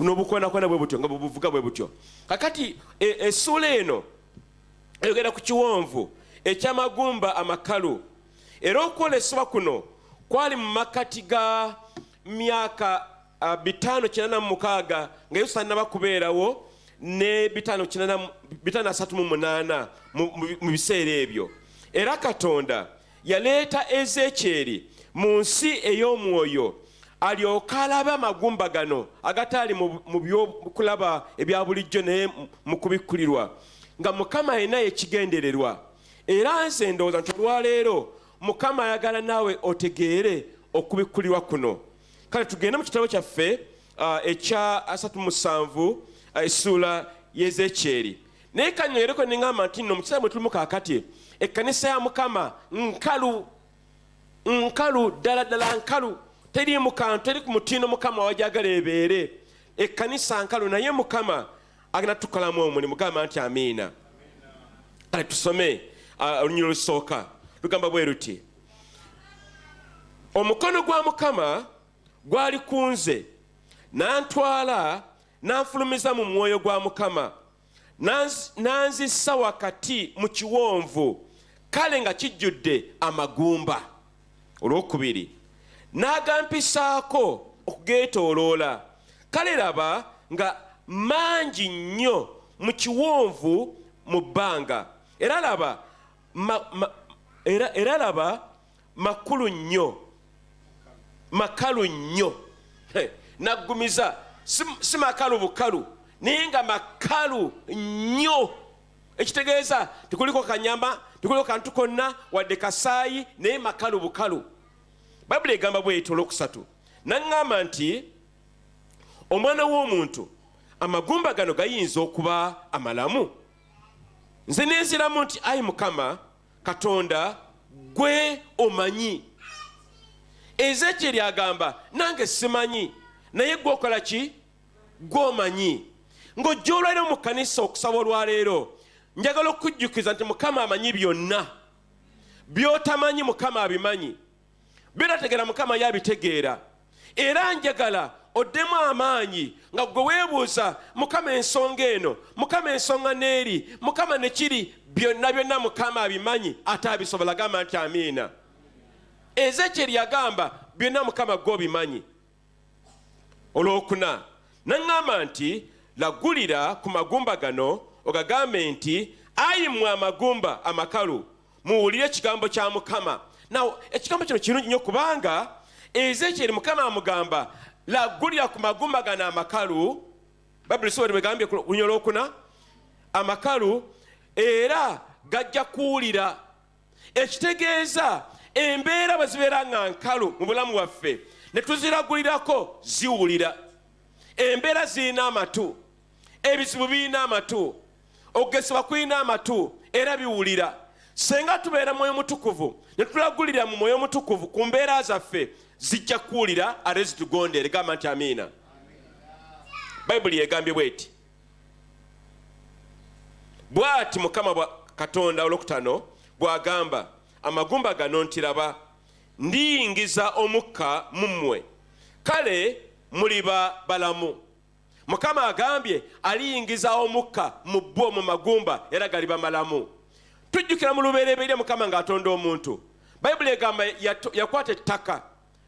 n'obukoonakona bwe butyo nga buvuga bwe butyo. Kakati essula eno eyogera ku kiwonvu eky'amagumba amakalu era okwolesebwa kuno kwali mu makati ga myaka 596 nga Yesu tannaba kubeerawo ne 538 mu biseera ebyo. Era Katonda yaleeta Ezekyeri mu nsi ey'omwoyo alyoka alaba amagumba gano agataali mu byokulaba ebya bulijjo naye mu kubikkulirwa nga Mukama alina ekigendererwa. Era nze ndowooza nti olwaleero Mukama ayagala naawe otegeere okubikkulirwa kuno. Kale tugende mu kitabo kyaffe ekya 37 essula y'Ezekyeri. Naye kanyoyereko neŋŋamba nti nno mu kiseera mwe tulimu kaakati ekkanisa ya Mukama nkalu ddala nkalu teri mu kantu teri ku mutindo Mukama wajagala ebeere ekkanisa nkalu naye Mukama agenda tukolamu omulimu. Gamba nti amiina. Kale tusome olunyiro olusooka lugamba bwe ruti: omukono gwa Mukama gwali kunze n'antwala n'anfulumiza mu mwoyo gwa Mukama n'anzissa wakati mu kiwonvu kale nga kijjudde amagumba. Olwokubiri n'agampisaako okugeetooloola kale laba nga mangi nnyo mu kiwonvu mu bbanga era laba makulu nnyo makalu nnyo naggumiza si makalu bukalu naye nga makalu nnyo ekitegeeza tekuliko kanyama tekuliko kantu konna wadde kasaayi naye makalu bukalu bayibuli egamba bweyita olwokusatu naŋŋamba nti omwana w'omuntu amagumba gano gayinza okuba amalamu nze neeziramu nti ayi mukama katonda gwe omanyi Ezekyeri agamba nange simanyi naye gwe okola ki gw'omanyi ng'ojja olwaliro mu kkanisa okusaba olwaleero njagala okujjukiza nti mukama amanyi byonna by'otamanyi mukama abimanyi by'otategeera mukama yabitegeera era njagala oddemu amaanyi nga gwe weebuuza mukama ensonga eno mukama ensonga n'eri mukama nekiri byonna mukama abimanyi ate abisobola gamba nti amiina Ezekyeri yagamba byonna mukama gwe obimanyi olwokuna naŋŋamba nti lagulira ku magumba gano ogagambe nti ayi mmwe amagumba amakalu muwulire ekigambo kya mukama naw ekigambo kino kirungi nnyo kubanga Ezekyeri mukama amugamba lagulira ku magumba gano amakalu Bayibuli soori begambye ku lunyolo olwokuna amakalu era gajja kuwulira ekitegeeza embeera bwe zibeera nga nkalu mu bulamu bwaffe ne tuziragulirako ziwulira embeera zirina amatu ebizibu birina amatu okugesebwa kulina amatu era biwulira senga tubeera mwoyo mutukuvu ne tulagulira mu mwoyo mutukuvu ku mbeera zaffe zijja kuwulira ate zitugondere gamba nti amiina Bayibuli egambye bweti bw'ati mukama katonda olwokutano bw'agamba amagumba gano ntiraba ndiyingiza omukka mu mmwe kale muliba balamu mukama agambye aliyingiza omukka mu bo mu magumba era galiba malamu tujjukira mu lubereberye mukama ng'atonda omuntu Bayibuli egamba yakwata ettaka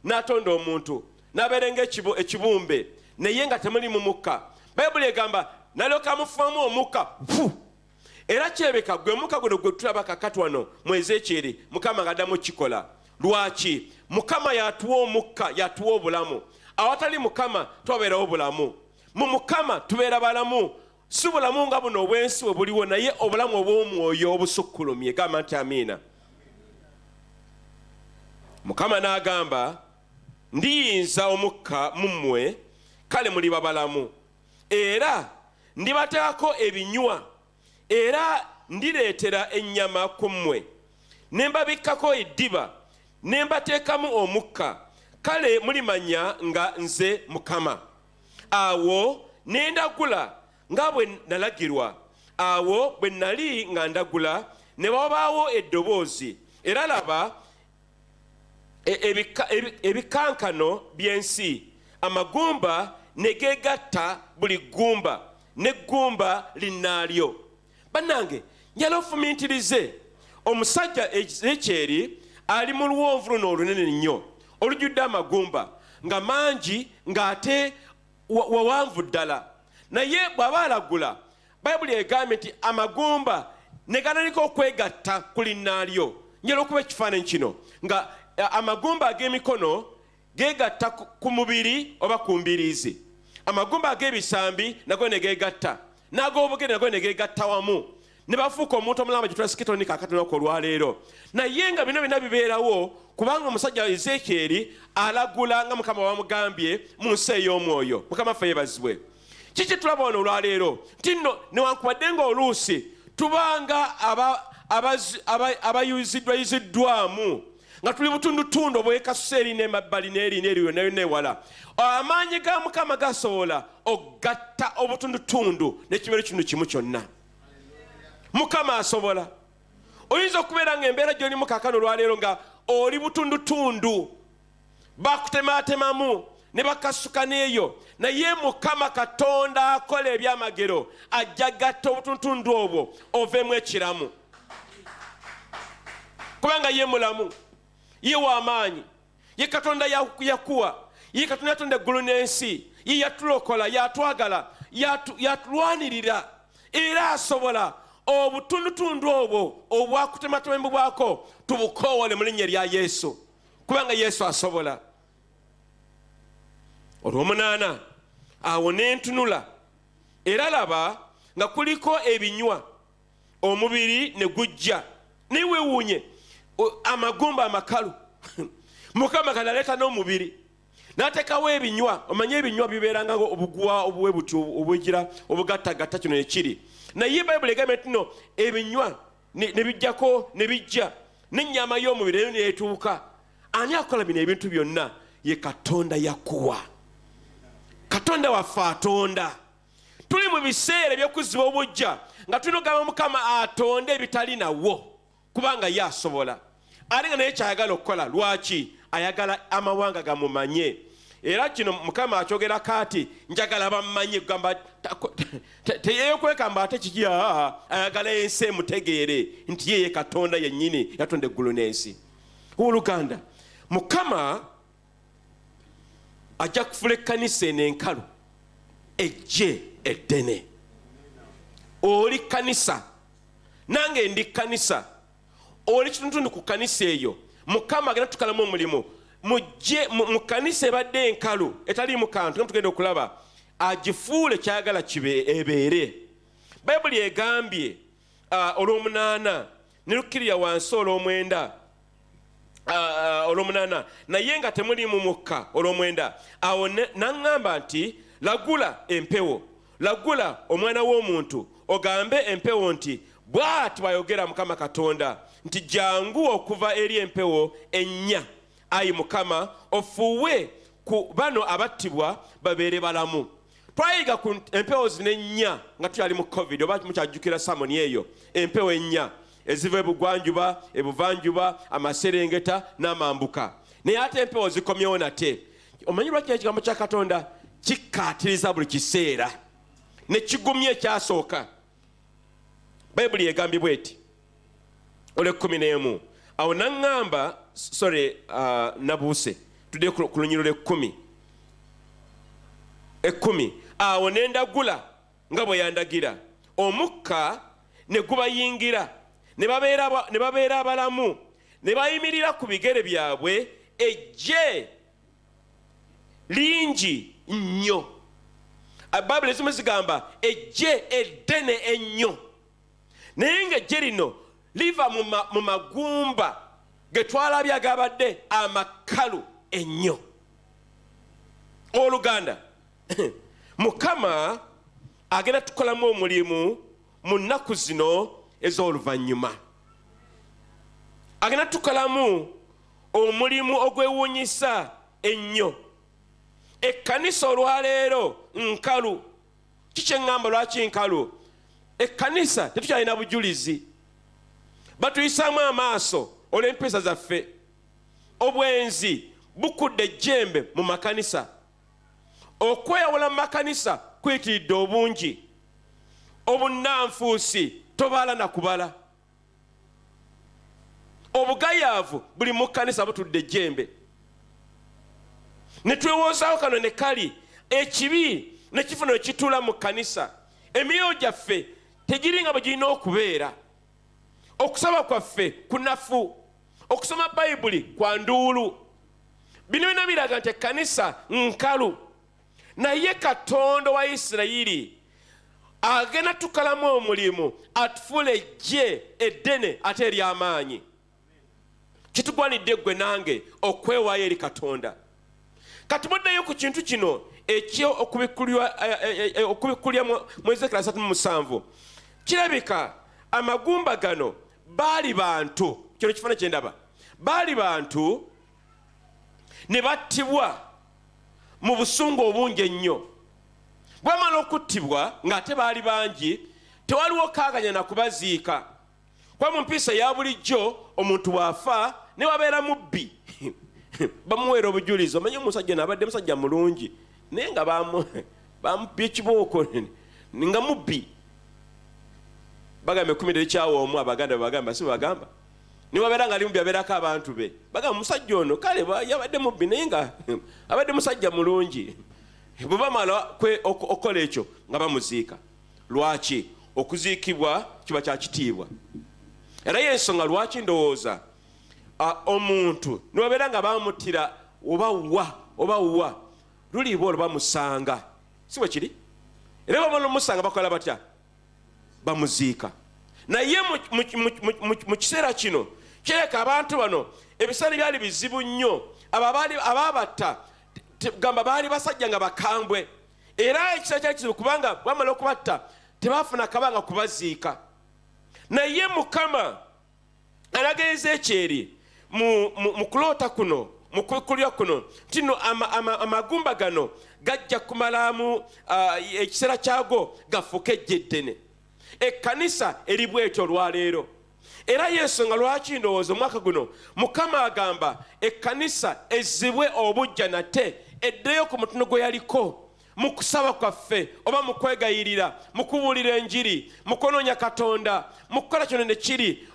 n'atonda omuntu n'abeerenga ekibumbe naye nga temuli mu mukka Bayibuli egamba nalyoka amufumamu omukka era kyebeka gwe mukka guno gwe tulaba kakati wano mu Ezekyeri mukama ng'addamu kikola lwaki mukama yatuwa omukka yatuwa obulamu awatali mukama twabeerawo bulamu mu mukama tubeera balamu si bulamu nga buno obwensi bwe buliwo naye obulamu obw'omwoyo obusukkulumye gamba nti amiina mukama n'agamba ndiyinza omukka mu mmwe kale muliba balamu era ndibateekako ebinywa era ndireetera ennyama ku mmwe ne mbabikkako eddiba ne mbateekamu omukka kale mulimanya nga nze mukama awo ne ndagula nga bwe nalagirwa awo bwe nali nga ndagula ne wabaawo eddoboozi era laba ebikankano by'ensi amagumba ne geegatta buli ggumba n'eggumba linnaalyo bannange njala ofumiitirize omusajja Ezekyeri ali mu luwonvu luno olunene nnyo olujjudde amagumba nga mangi ng'ate wawanvu ddala naye bw'aba alagula Bayibuli egambye nti amagumba ne ganaliko okwegatta ku linnaalyo njala okuba ekifaananyi kino nga amagumba ag'emikono geegatta ku mubiri oba ku mbiriizi amagumba ag'ebisambi nago ne geegatta n'ag'obugere nago ne geegatta wamu ne bafuuka omuntu omulamba gye tulasikitoni kaakatonako olwaleero naye nga bino byonna bibeerawo kubanga omusajja Ezekyeri alagula nga mukama bamugambye mu nsi ey'omwoyo mukama ffe yeebazibwe kiki tulaba wano olwaleero nti nno newankubadde ng'oluusi tubanga abayuziddwamu nga tuli butundutundu obwekasusa eri n'emabbali n'eri n'eriyo nayo n'ewala amaanyi ga mukama gasobola ogatta obutundutundu n'ekibeero kino kimu kyonna mukama asobola oyinza okubeera nga embeera gy'olimu kaakano olwaleero nga oli butundutundu bakutematemamu ne bakasuka n'eyo naye mukama katonda akola ebyamagero ajja gatta obutundutundu obwo oveemu ekiramu kubanga ye mulamu ye w'amaanyi ye katonda yakuwa ye katonda yatonda eggulu n'ensi ye yatulokola yatwagala yatulwanirira era asobola obutundutundu obwo obwakutematemembu bwako tubukoowole mu linnya lya Yesu, kubanga Yesu asobola. Olw'omunaana awo ne ntunula, era laba nga kuliko ebinywa, omubiri ne gujja ne weewuunye amagumba amakalu. Mukama kanaleeta n'omubiri n'ateekawo ebinywa. Omanye ebinywa bibeeranga obuguwa obuwe butyo obwejira obugattagatta kino ekiri, naye Bayibuli egamba nti no ebinywa ne bijjako ne bijja n'ennyama y'omubiri eyo neetuuka. Ani akola bino ebintu byonna? Ye Katonda yakuwa. Katonda waffe atonda. Tuli mu biseera eby'okuziba obujja nga tulina okugamba Mukama atonde ebitali nawo, kubanga ye asobola. Ate nga naye kyayagala okukola. Lwaki? Ayagala amawanga gamumanye. Era kino Mukama akyogerako ati njagala bamanye, kugamba teyeekwekamba ate kiki, ayagala ensi emutegeere nti yeye Katonda yennyini yatonda eggulu n'ensi. Owooluganda, Mukama ajja kufula ekkanisa eno enkalu ejje eddene. Oli kkanisa, nange ndi kkanisa. Oli kitundutundu ku kkanisa eyo. Mukama agenda tukalamu omulimu. Mujje mu kkanisa ebadde enkalu etaliimu kantu nga tugenda okulaba, agifuule kyayagala ebeere. Bayibuli egambye olw'omunaana ne lukkirira wansi olw'omwenda, olw'omunaana naye nga temuliimu mukka olw'omwenda. Awo naŋŋamba nti lagula empewo, lagula omwana w'omuntu, ogambe empewo nti bw'ati bw'ayogera Mukama Katonda nti jangu okuva eri empewo ennya, ayi Mukama, ofuuwe ku bano abattibwa babeere balamu. Twayiga ku empewo zino ennya nga tuyali mu COVID, oba mukyajjukira samoni eyo, empewo ennya eziva ebugwanjuba, ebuvanjuba, amaserengeta n'amambuka. Naye ate empewo zikomyewo nate. Omanyi lwaki ekigambo kya Katonda kikkaatiriza buli kiseera ne kigumya ekyasooka? Bayibuli egambye bweti Olw'ekkumi awo naŋŋamba nabuuse tudde ku lunyiro lw'ekkumi. Awo ne ndagula nga bwe yandagira, omukka ne gubayingira, ne babeera abalamu, ne bayimirira ku bigere byabwe, ejje lingi nnyo. Bayibuli ezimu zigamba ejje eddene ennyo, naye ng'ejje lino liva mu magumba ge twalabye agabadde amakalu ennyo. Oluganda, Mukama agenda tukolamu omulimu mu nnaku zino ez'oluvannyuma. Agenda tukolamu omulimu ogwewuunyisa ennyo. Ekkanisa olwaleero nkalu. Kiki eŋŋamba lwaki nkalu? Ekkanisa tetukyalina bujulizi, batuyisaamu amaaso olw'empisa zaffe. Obwenzi bukudde ejjembe mu makanisa. Okweyawula mu makanisa kuyitiridde obungi. Obunnanfuusi tobaala na kubala. Obugayaavu buli mu kkanisa butudde ejjembe. Ne twewoozaawo kano ne kali ekibi ne kifuna ekituula mu kkanisa. Emyoyo gyaffe tegiri nga bwe girina okubeera. Okusaba kwaffe kunafu, okusoma Bayibuli kwa nduulu. Bino bina biraga nti ekkanisa nkalu. Naye Katonda wa Isirayiri agenda tukalamu omulimu atufuule ejje eddene ate ery'amaanyi. Kitugwanidde gwe nange okwewaayo eri Katonda. Kati muddeyo ku kintu kino ekyo okubikkulya mu Ezekiel 37. Kirabika amagumba gano baali bantu. Kino kifaananyi kye ndaba. Baali bantu ne battibwa mu busungu obungi ennyo. Bwamala okuttibwa ng'ate baali bangi, tewaliwo kaaganya na kubaziika. Kuba mu mpisa ya bulijjo omuntu bw'afa ne wabeera mubbi bamuweera obujulizi. Omanyi omusajja n'abadde musajja mulungi naye nga bamubbye ekibooko nga mubbi. Bagamba 10 ekyawo omu Abaganda bagamba si bagamba. Ne wabeera nga ali mubbi abeerako abantu be. Bagamba musajja ono kale yabadde mubbi naye nga abadde musajja mulungi. Bwe bamala okola ekyo nga bamuziika. Lwaki? okuziikibwa kiba kya kitiibwa. Era y'ensonga lwaki ndowooza omuntu nibabeera nga bamuttira oba wa luliibwa olwo bamusanga, si bwe kiri? Era bamala omusanga bakola batya? Bamuziika. Naye mu kiseera kino kireka abantu bano ebisaani byali bizibu nnyo. Abaabatta gamba baali basajja nga bakambwe, era ekiseera kyali kizibu kubanga bamala okubatta tebaafuna kabanga kubaziika. Naye Mukama alaga Ezekyeri mu kuloota kuno, mu kwekulya kuno, tino amagumba gano gajja kumalamu ekiseera kyago gafuuke eggye eddene. Ekkanisa eri bwetyo olwaleero. Era y'ensonga lwaki ndowooza omwaka guno Mukama agamba ekkanisa ezzibwe obujja nate eddeyo ku mutuno gwe yaliko mu kusaba kwaffe oba mu kwegayirira, mu kubuulira enjiri, mu kunoonya Katonda, mu kukola kyonna ne kiri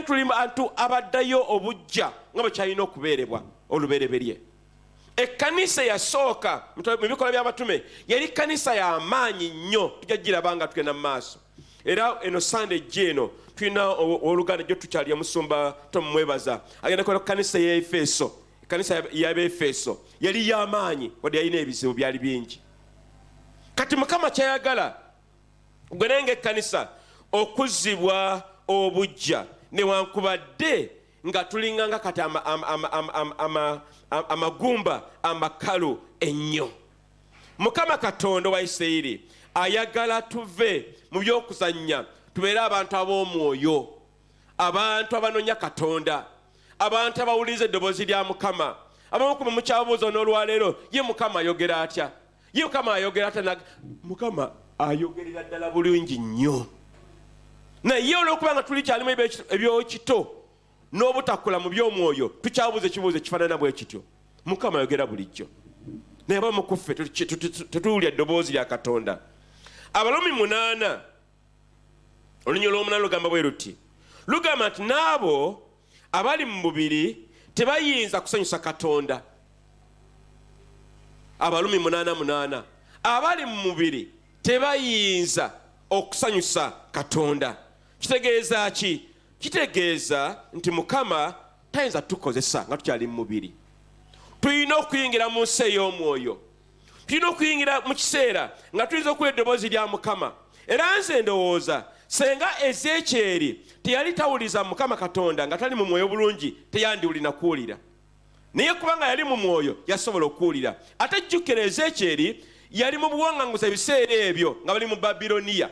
tuli bantu abaddayo obujja nga bwe kyalina okubeerebwa olubereberye. Ekkanisa eyasooka mu bikolwa by'abatume yali kkanisa y'amaanyi nnyo, tujja giraba nga tugenda mu maaso. Era eno Sande eno tulina oluganda gyo tukyali ya Musumba Tom Mwebaza agenda kukola kkanisa y'Efeso. Ekkanisa y'Abefeso yali y'amaanyi wadde yalina ebizibu byali bingi. Kati Mukama kyayagala gwenenga ekkanisa okuzzibwa obujja newankubadde nga tulinganga kati amagumba amakalu ennyo. Mukama Katonda wa Isirayiri ayagala tuve mu by'okuzannya tubeere abantu ab'omwoyo, abantu abanoonya Katonda, abantu abawuliriza eddoboozi lya Mukama. Abamu mukyabuuza n'olwaleero ye Mukama ayogera atya? Ye Mukama ayogera atya? Mukama ayogerera ddala bulungi nnyo. Naye olw'okuba nga tuli kyalimu ebyokito n'obutakula mu by'omwoyo tukyabuuza ekibuuzo ekifaanana bwe kityo. Mukama ayogera bulijjo. Naye abamu ku ffe tetuwulya eddoboozi lya Katonda. Abalumi 8 olunyolo lw'omunaana lugamba bwe luti, lugamba nti n'abo abali mu mubiri tebayinza kusanyusa Katonda. Abalumi 8:8 abali mu mubiri tebayinza okusanyusa Katonda. Kitegeeza ki? Kitegeeza nti Mukama tayinza tukozesa nga tukyali mu mubiri. Tulina okuyingira mu nsi ey'omwoyo, tulina okuyingira mu kiseera nga tuyinza okuwulira eddoboozi lya Mukama. Era nze ndowooza senga Ezekyeri teyali tawuliza Mukama Katonda nga tali mu mwoyo bulungi teyandiwulira kuwulira. Naye kubanga yali mu mwoyo yasobola okuwulira. Ate jjukira Ezekyeri yali mu buwaŋŋanguzi ebiseera ebyo nga bali mu Babiloniya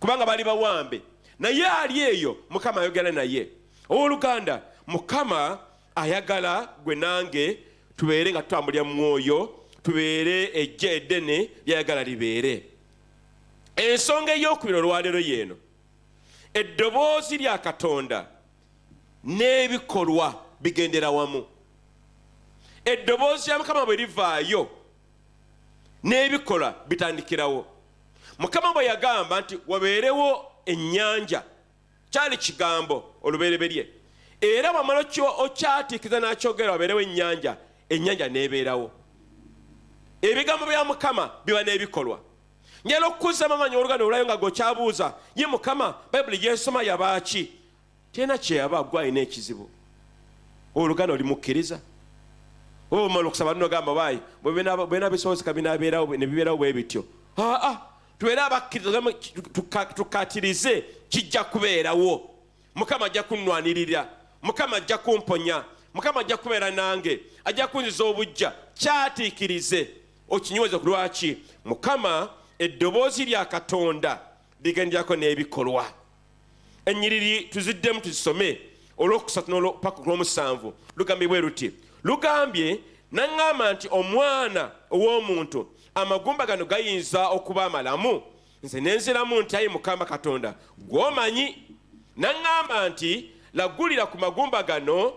kubanga bali bawambe. Naye ali eyo Mukama ayogera naye. Owooluganda, Mukama ayagala gwe nange tubeere nga tutambulira mu mwoyo, tubeere eggye eddene lyayagala libeere. Ensonga ey'okubiri olwaleero yeeno, eddoboozi lya Katonda n'ebikolwa bigendera wamu. Eddoboozi lya Mukama bwe livaayo n'ebikolwa bitandikirawo. Mukama bwe yagamba nti wabeerewo ennyanja, kyali kigambo olubereberye. Era bwamala okyatiikiza n'akyogera wabeerewo ennyanja, ennyanja n'ebeerawo. Ebigambo bya Mukama biba n'ebikolwa. Njala okukuza mamanyi oluganda olulayo nga gokyabuuza ye Mukama Bayibuli gyensoma yabaaki? Tena kyeyaba gwe alina ekizibu. Oluganda oli mukkiriza? Oba omala okusaba nogamba baayi bwena bisoozeka binaabeerawo ne bibeerawo bwe bityo. Tubeere abakkiriza tukatirize kijja kubeerawo. Mukama ajja kunnwanirira, Mukama ajja kumponya, Mukama ajja kubeera nange, ajja kunziza obujja. Kyatiikirize okinyweze ku lwaki Mukama eddoboozi lya Katonda ligenderako n'ebikolwa. Ennyiriri tuziddemu tuzisome olwokusatu paka olw'omusanvu. Lugambye bwe luti, lugambye naŋŋamba nti omwana ow'omuntu amagumba gano gayinza okuba amalamu? Nze nenziramu nti ayi Mukama Katonda gw'omanyi. Naŋŋamba nti lagulira ku magumba gano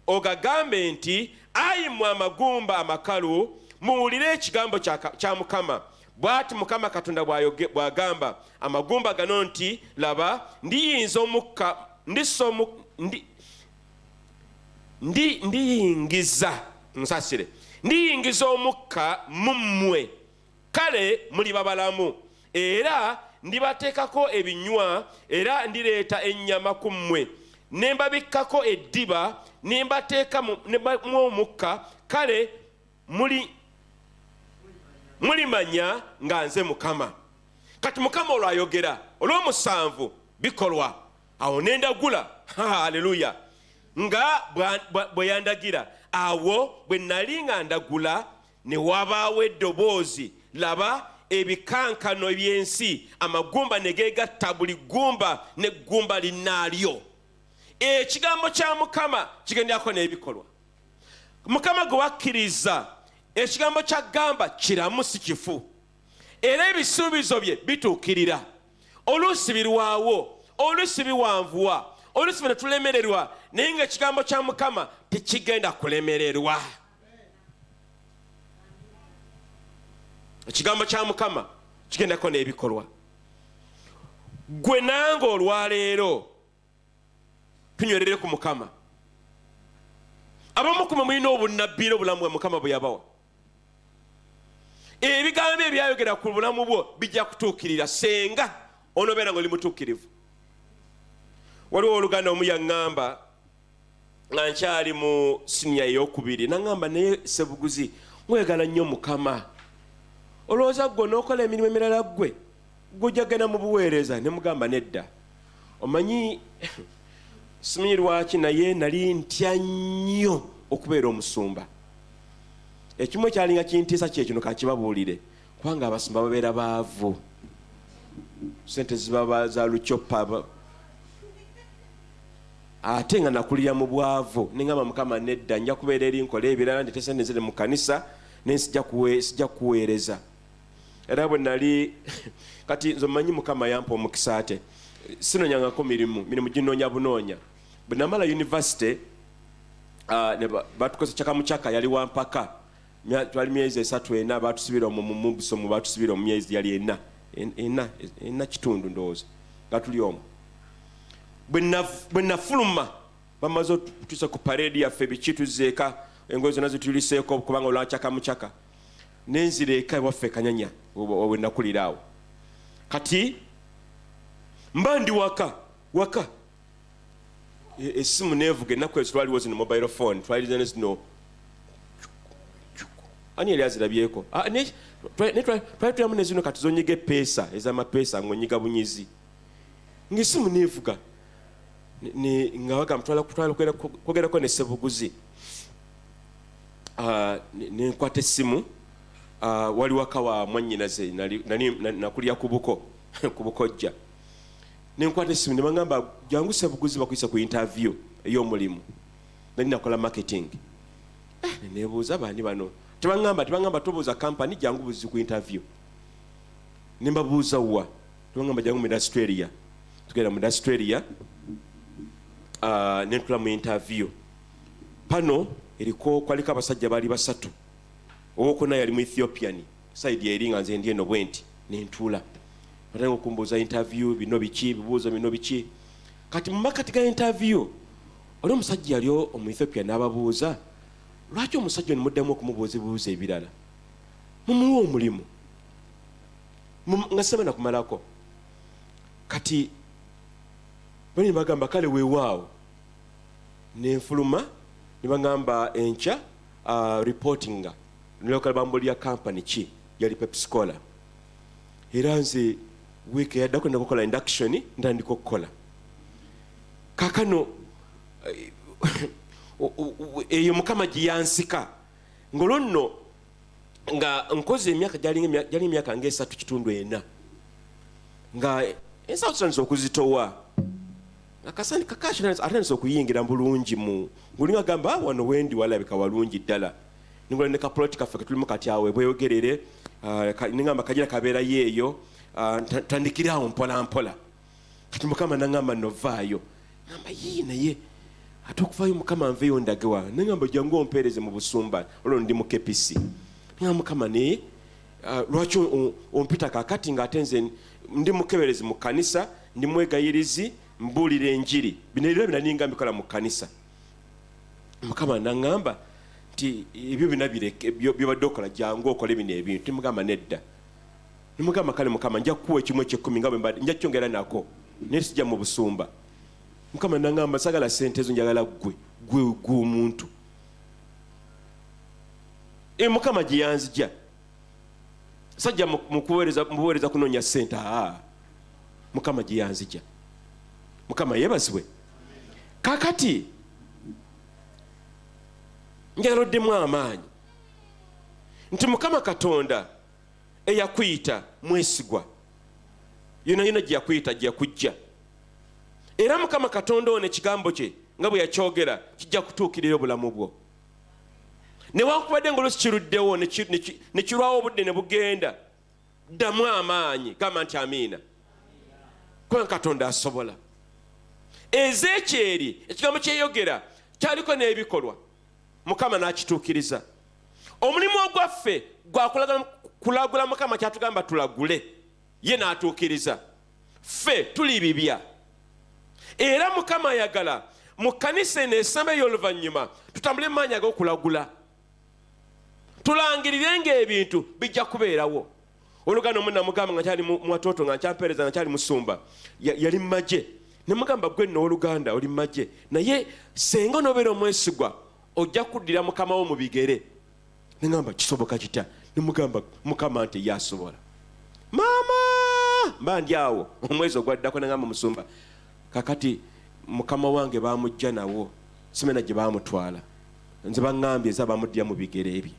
ogagambe nti ayi mmwe amagumba amakalu muwulire ekigambo kya Mukama. Bw'ati Mukama Katonda bw'agamba amagumba gano nti laba ndiyinza omukka ndiyingiza nsasire ndiyingiza omukka mu mmwe, kale muli babalamu, era ndibateekako ebinywa era ndireeta ennyama ku mmwe ne mbabikkako eddiba ne mbateeka mu omukka kale mulimanya nga nze Mukama. Kati Mukama olwayogera olw'omusanvu bikolwa awo nendagula. Haleluya. Nga bwe yandagira awo bwe nali nga ndagula ne wabaawo eddoboozi laba ebikankano eby'ensi amagumba ne geegatta buli gumba n'eggumba linnaalyo. Ekigambo kya Mukama kigenderako n'ebikolwa. Mukama gwe wakkiriza ekigambo kyagamba kiramu si kifu era ebisuubizo bye bituukirira. Oluusi birwawo, oluusi biwanvuwa, oluusi ne tulemererwa, naye nga ekigambo kya Mukama tekigenda kulemererwa. Ekigambo kya Mukama kigendako n'ebikolwa. Gwe nange olwaleero tunywerere ku Mukama. Abamu ku mmwe mulina obunnabbi obulamu bwe Mukama bwe yabawa. Ebigambo ebyayogera ku bulamu bwo bijja kutuukirira senga onobeera ng'oli mutuukirivu. Waliwo oluganda omu yaŋŋamba nga nkyali mu siniya ey'okubiri naŋŋamba naye Ssebuguzi mwegala nnyo Mukama. Olowooza gwe n'okola emirimu emirala gwe gujja genda mu buweereza. Ne mugamba nedda. Omanyi simanyi lwaki naye nali ntya nnyo okubeera omusumba. Ekimu ekyalinga kintiisa kyekino kankibabuulire kubanga abasumba babeera baavu. Sente zibaba za lucopa ate nga nakulira mu bwavu. Nengamba Mukama nedda nja kubeera eri nkola ebirala ndete sente ziri mu kanisa sijja kuweereza. Era bwe nali kati nze mmanyi Mukama yampa omukisa ate sinonyangako mirimu ginoonya bunoonya. Bwe namala university batukoze kyakamukyaka yali wampaka twali myezi 3-4 batusibira mu busomo batusibira mu myezi yali 4 kitundu ndowooza nga tuli omwo. Bwe nafuluma bamaze otutuusa ku parade yaffe biki tuzzeeka engoye zonna zituliseeko kubanga olwakyakamukyaka nenzira eka ewaffe Kanyanya we nakulira awo. Kati mba ndi waka esimu nevuga ennaku ezo twaliwo zino mobile phone twali zino ani yali azirabyeko twali tulamu ne zino kati zonyiga epeesa ez'amapeesa ng'onyiga bunyizi ng'esimu nevuga nga bagamba kwogerako ne Ssebuguzi. Nenkwata essimu wali waka wa mwannyinaze nakulya ku bukojja. Nenkwata essimu ne bagamba jangu Ssebuguzi bakuyisa ku interview ey'omulimu. Nali nakola marketing. Nebuuza baani bano tebagamba tobuuza company jangu buzi ku interview. Ne mbabuuza wa tebagamba jangu mu Australia. Tugenda mu Australia nentula mu interview. Pano eriko kwaliko abasajja baali 3. Owokuna yali mu Ethiopian side eringa nze ndi eno bwenti nentula. Batango kumbuuza interview bino biki bibuuzo bino biki. Kati mu makati ga interview oli omusajja yali omu Ethiopia n'ababuuza lwaki omusajja nimuddamu okumubuuza ebirala mumuwa omulimu nga sema nakumalako. Kati bali bagamba kale weewaawo nenfuluma ne bagamba enkya reportinga nilocal bambulia company ki yali Pepsi Cola. Era nze week yaddako nakola induction ntandika okukola. Kakano eyo Mukama giyansika ngolonno nga nkoze emyaka jali emyaka nga 3.4 nga ensawusanisa okuzitowa akasani kakasha atanisa okuyingira bulungi mu ngulinga gamba wano wendi walabika walungi ddala ningola ne ka politika ffe tulimu kati awe bweyogerere ningamba kagira kabeera yeeyo tandikirawo mpola kati Mukama nangamba novaayo ngamba naye ate okuvaayo Mukama nveeyo ndagewa ningamba jangu ompeereze mu busumba olwo ndi mu KPC ngamba Mukama naye lwaki ompita kakati nga ate nze ndi mukeberezi mu kanisa ndi mwegayirizi mbulira enjiri bino era binaninga mbikola mu kanisa. Mukama nangamba nti ebyo binabireke byobadde okola jangu okole bino ebintu timugamba nedda Nimugamba kale Mukama nja kuwa ekimu eky'ekkumi nga bwe mbadde nja kyongera nako naye sijja mu busumba. Mukama nangamba sagala sente ezo njagala gwe omuntu. Mukama gye yanzija sajja mukuweereza kunoonya sente. Mukama gye yanzija. Mukama yeebazibwe. Kakati njaloddemu amaanyi nti Mukama Katonda eyakuyita mwesigwa, yona gye yakuyita gye yakujja, era Mukama Katonda ono ekigambo kye nga bwe yakyogera kijja kutuukirira obulamu bwo. Newankubadde ng'oluusi kiruddewo ne kirwawo obudde ne bugenda, ddamu amaanyi, gamba nti amiina, kubanga Katonda asobola. Ezekyeri ekigambo kyeyogera kyaliko n'ebikolwa, Mukama n'akituukiriza. Omulimu ogwaffe gwakulagula Mukama kyatugamba tulagule, ye n'atuukiriza. Ffe tuli bibya, era Mukama ayagala mu kkanisa eno esamba ey'oluvannyuma tutambule mu maanyi ag'okulagula, tulangirire ng'ebintu bijja kubeerawo. Oluganda omu namugamba nga kyali mwatooto nga nkyampeereza nga kyali musumba, yali mu magye. Ne mugamba gwe nno oluganda oli mu magye, naye senga n'obeera omwesigwa ojja kuddira Mukama wo mu bigere. Ne ngamba kisoboka kitya? Ne mugamba Mukama nti yasobola. Maama mba ndi awo omwezi ogwaddako ne ngamba musumba, kakati Mukama wange baamujja nawo simena gye baamutwala, nze baŋŋambye eza bamuddira mu bigere ebyo.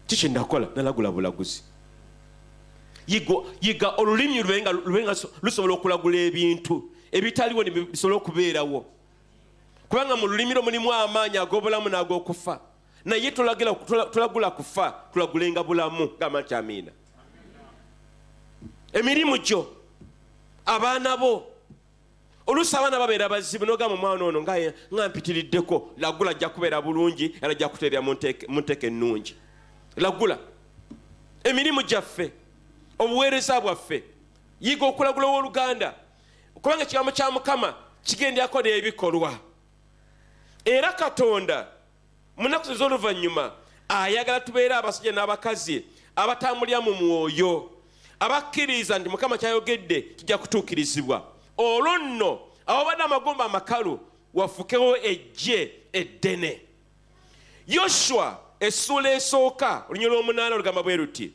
Kiki nakola? Nalagula bulaguzi. Yiga olulimi lwenga lusobola okulagula ebintu ebitaliwo ne bisobola okubeerawo, kubanga mu lulimi lwo mulimu amaanyi ag'obulamu n'ag'okufa. Naye tulagula kufa, tulagulenga bulamu. Gamba nti amiina. Emirimu gyo, abaana bo, oluusi abaana babeera bazibu n'ogamba omwana ono nga mpitiriddeko, lagula ajja kubeera bulungi, era ajja kuteerera mu nteeka ennungi. Lagula emirimu gyaffe, obuweereza bwaffe, yiga okulagula w'oluganda, kubanga ekigambo kya Mukama kigenderako n'ebikolwa. Era Katonda mu nnaku ez'oluvannyuma ayagala tubeere abasajja n'abakazi abatambulira mu mwoyo, abakkiriza nti Mukama kyayogedde kijja kutuukirizibwa. Olwo nno awabadde amagumba amakalu wafukewo eggye eddene. Yoshua essuula esooka olunyolo lw'omunaana olugamba bwe luti,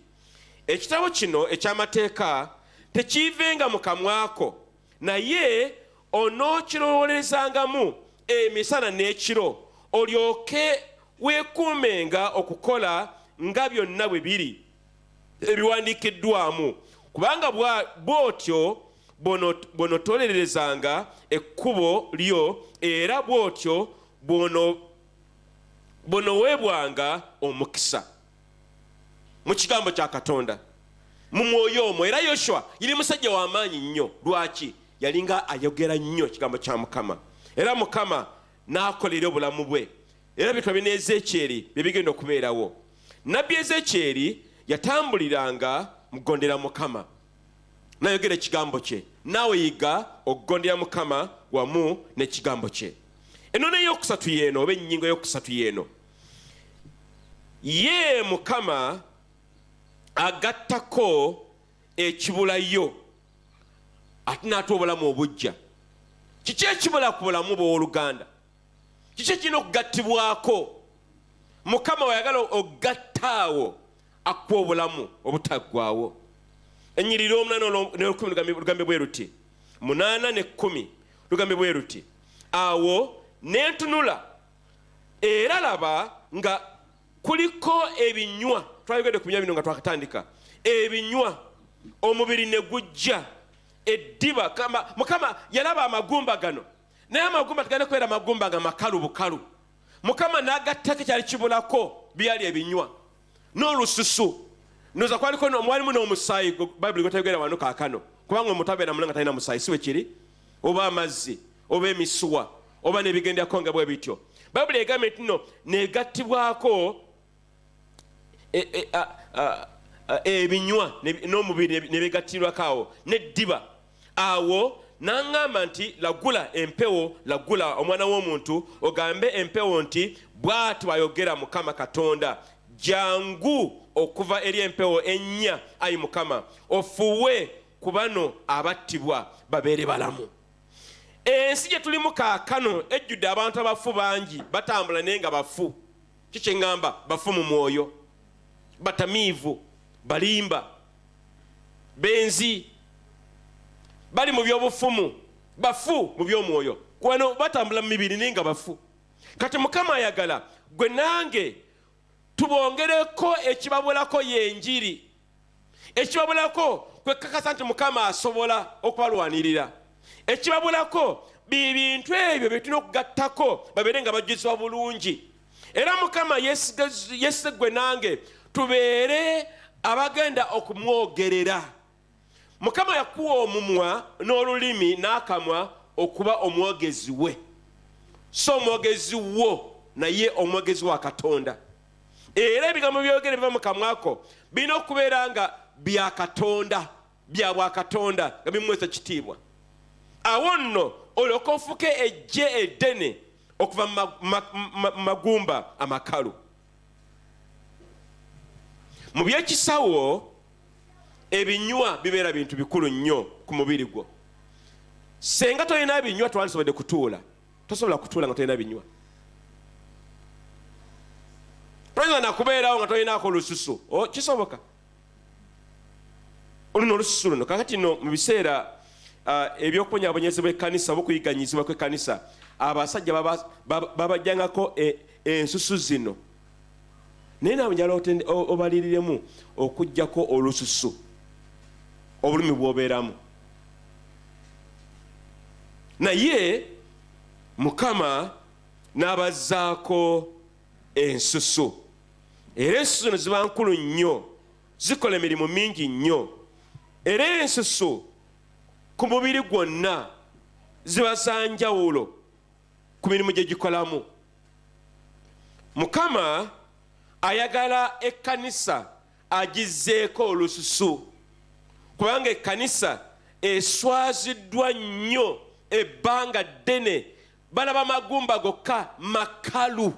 ekitabo kino eky'amateeka tekiivenga mu kamwako, naye onookirowolezangamu emisana n'ekiro, olyoke weekuumenga okukola nga byonna bwe biri ebiwandiikiddwamu, kubanga bw'otyo bw'onootolererezanga ekkubo lyo, era bw'otyo bw'onoweebwanga omukisa mu kigambo kya Katonda mu mwoyo omwo. Era Yoshua yali musajja w'amaanyi nnyo. Lwaki? Yalinga ayogera nnyo ekigambo kya Mukama, era Mukama n'akolera obulamu bwe. Era bitwa bine Ezekyeri bye bigenda okubeerawo. Nabbi Ezekyeri yatambuliranga mugondera Mukama, n'ayogera ekigambo kye. Naawe yiga okugondera Mukama wamu n'ekigambo kye. Ennono ey'okusatu yeeno, oba ennyingo ey'okusatu yeeno, ye Mukama agattako ekibulayo ate n'atuwa obulamu obujja. Kiki ekibula ku bulamu bw'oluganda? Kiki ekirina okugattibwako? Mukama wayagala ogattaawo akuwa obulamu obutaggwaawo. Ennyiriri 8 ne 10 lugambe bwe luti, 8 ne 10 lugambe bwe luti, awo nentunula era laba nga kuliko ebinywa. Twayogedde ku binywa bino nga twakatandika. Ebinywa, omubiri ne gujja, eddiba. Mukama yalaba amagumba gano, naye amagumba tegenda kubeera amagumba nga makalu bukalu. Mukama n'agattako ekyali kibulako byali ebinywa n'olususu. Noza kwaliko mwalimu n'omusaayi, Bayibuli gwetayogera wano kaakano, kubanga omuntu abeera mulanga talina musaayi, si bwe kiri? Oba amazzi, oba emisuwa, oba n'ebigendako nga bwe bityo. Bayibuli egambye nti no negattibwako ebinywa n'omubiri ne bigattirwako awo n'eddiba. Awo n'aŋŋamba nti lagula empewo, lagula omwana w'omuntu, ogambe empewo nti bw'ati bw'ayogera Mukama Katonda, jangu okuva eri empewo ennya ayi Mukama ofuwe ku bano abattibwa babeere balamu. Ensi gye tulimu kaakano ejjudde abantu abafu bangi batambula naye nga bafu. Kiki ngamba? Bafu mu mwoyo, batamiivu, balimba, benzi, bali mu byobufumu, bafu mu by'omwoyo. Kwano batambula mu mibiri naye nga bafu. Kati Mukama ayagala gwe nange tubongereko ekibabulako yenjiri. Ekibabulako kwe kakasa nti Mukama asobola okubalwanirira. Ekibabulako bintu ebyo bye tulina okugattako babeere nga bajjuzibwa bulungi. Era Mukama yesse gwe nange tubeere abagenda okumwogerera. Mukama yakuwa omumwa n'olulimi n'akamwa okuba omwogezi we. So omwogezi wo naye omwogezi wa Katonda. Era ebigambo byogere biva mu kamwako birina okubeera nga bya Katonda, bya bwa Katonda nga bimwesa kitiibwa. Awo nno olyoka ofuke ejje eddene okuva magumba amakalu. Mu byekisawo ebinywa bibeera bintu bikulu nnyo ku mubiri gwo. Senga tolina binywa twandisobodde kutuula. Tosobola kutuula nga tolina binywa. Toyinza nakubeerawo nga tolinaako olususu. Kisoboka? Oluna olususu luno. Kakati no mu biseera ebyokubonyabonyezebwa ekkanisa obukuyiganyizibwa kw'ekkanisa abasajja babajjangako ensusu zino. Naye naawe njala obaliriremu okuggyako olususu obulumi bw'obeeramu. Naye Mukama n'abazzaako ensusu. Era ensusu zino ziba nkulu nnyo, zikola emirimu mingi nnyo. Era ensusu ku mubiri gwonna ziba za njawulo ku mirimu gye gikolamu. Mukama ayagala ekkanisa agizzeeko olususu, kubanga ekkanisa eswaziddwa nnyo ebbanga ddene, balaba magumba gokka makalu.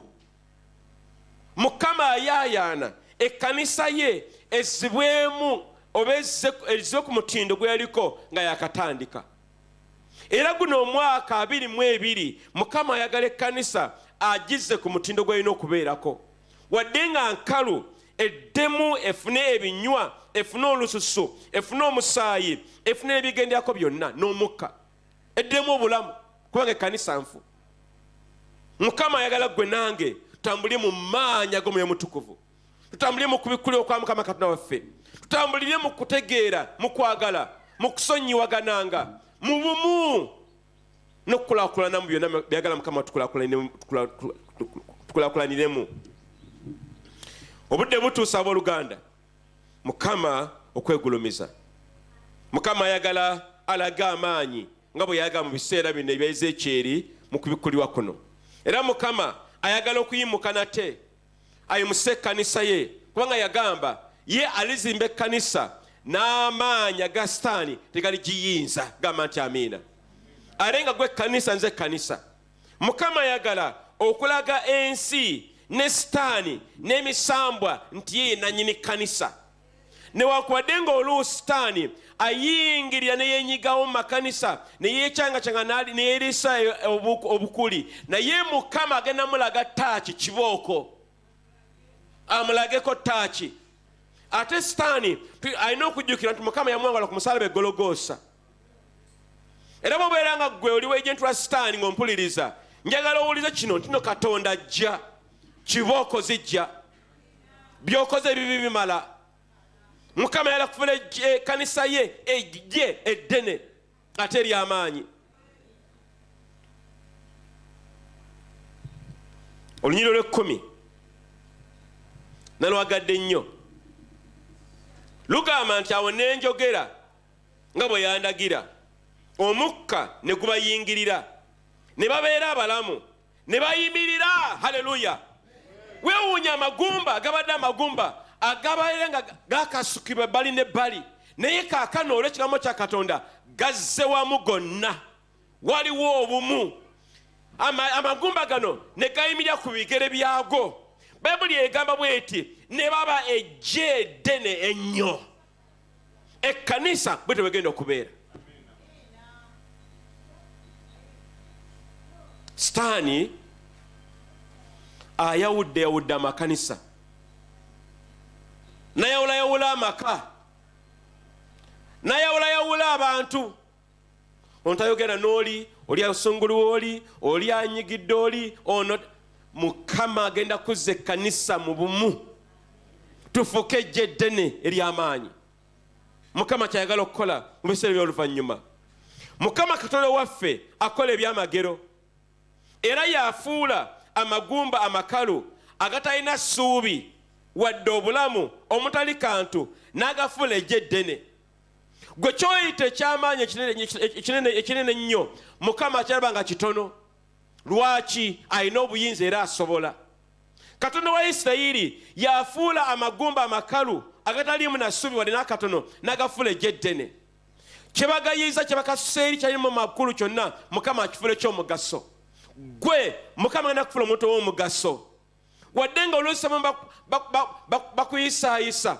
Mukama ayaayaana ekkanisa ye ezibwemu oba ezze ku mutindo gwe yaliko nga yakatandika. Era guno omwaka 2022 Mukama ayagala ekkanisa agizze ku mutindo gw'erina okubeerako. Wadde nga nkalu eddemu efune ebinywa, efune olususu, efune omusaayi, efune ebigenderako byonna n'omukka. Eddemu obulamu kubanga ekkanisa nfu. Mukama ayagala gwe nange tutambulire mu maanyi ag'Omwoyo Mutukuvu. Tutambulire mu kubikulira kwa Mukama Katonda waffe. Tutambulire mu kutegeera, mu kwagala, mu kusonyiwagananga, mu bumu n'okukulaakulana mu byonna byagala Mukama tukulaakulaniremu. Obudde butuusa abooluganda Mukama okwegulumiza. Mukama ayagala alaga amaanyi nga bwe yayagala mu biseera bino ebya Ezekyeri mu kubikulirwa kuno. Era Mukama ayagala okuyimuka nate ayimuse ekkanisa ye, kubanga yagamba ye alizimba ekkanisa n'amaanyi aga Sitaani tegaligiyinza. Gamba nti amiina. Ate nga gwe ekkanisa nze ekkanisa. Mukama ayagala okulaga ensi ne Sitaani n'emisambwa nti ye nannyini kkanisa. Newankubadde ng'oluusi Sitaani ayingirira ne yenyigawo mu makanisa ne yeekyangacanga ne yeeriisa obukuli, naye Mukama agenda mulaga ttaaki kibooko, amulageko ttaaki. Ate Sitaani alina okujjukira nti Mukama yamwawala ku musaalaba e Gologoosa. Era bw'obeera nga ggwe oli w'ejjentu wa Sitaani ng'ompuliriza, njagala owulize kino nti no Katonda ajja, kibooko zijja, by'okoze ebibi bimala. Mukama yala kufuna ekkanisa ye ejje eddene ate ery'amaanyi. Olunyiriro lw'ekkumi nalwagadde nnyo. Lugamba nti awo ne njogera nga bwe yandagira, omukka ne gubayingirira, ne babeera abalamu, ne bayimirira. Haleluya! Weewuunya amagumba agabadde amagumba agabaire nga gakasukibwa ebbali n'ebbali, naye kaakano olw'ekigambo kya Katonda gazze wamu gonna. Waliwo obumu. Amagumba gano ne gayimirira ku bigere byago, bayibuli egamba bweti ne baba ejje eddene ennyo. Ekkanisa bwe tebwegenda okubeera. Sitaani ayawudde amakanisa, nayawulayawula amaka, nayawulayawula abantu. Ontayogera n'oli asungulu oli anyigidde oli ono. Mukama agenda kuzza ekkanisa mu bumu, tufuuke ejje eddene ery'amaanyi. Mukama kyayagala okukola mu biseera by'oluvannyuma. Mukama Katonda waffe akola ebyamagero, era yafuula amagumba amakalu agatalina ssuubi wadde obulamu omutali kantu n'agafuula ejje eddene. Gwe kyoyita eky'amaanyi ekinene ennyo, Mukama akyalaba nga kitono. Lwaki? Alina obuyinza era asobola. Katonda wa Isirayiri yafuula amagumba amakalu agataliimu na ssuubi wadde n'akatono n'agafuula ejje eddene. Kyebagayiza kyebakasuseeri kyalimu makulu kyonna, Mukama akifuula ekyomugaso. Gwe Mukama agenda kufuula omuntu ow'omugaso. Wadde nga oluusi bakuyisaayisa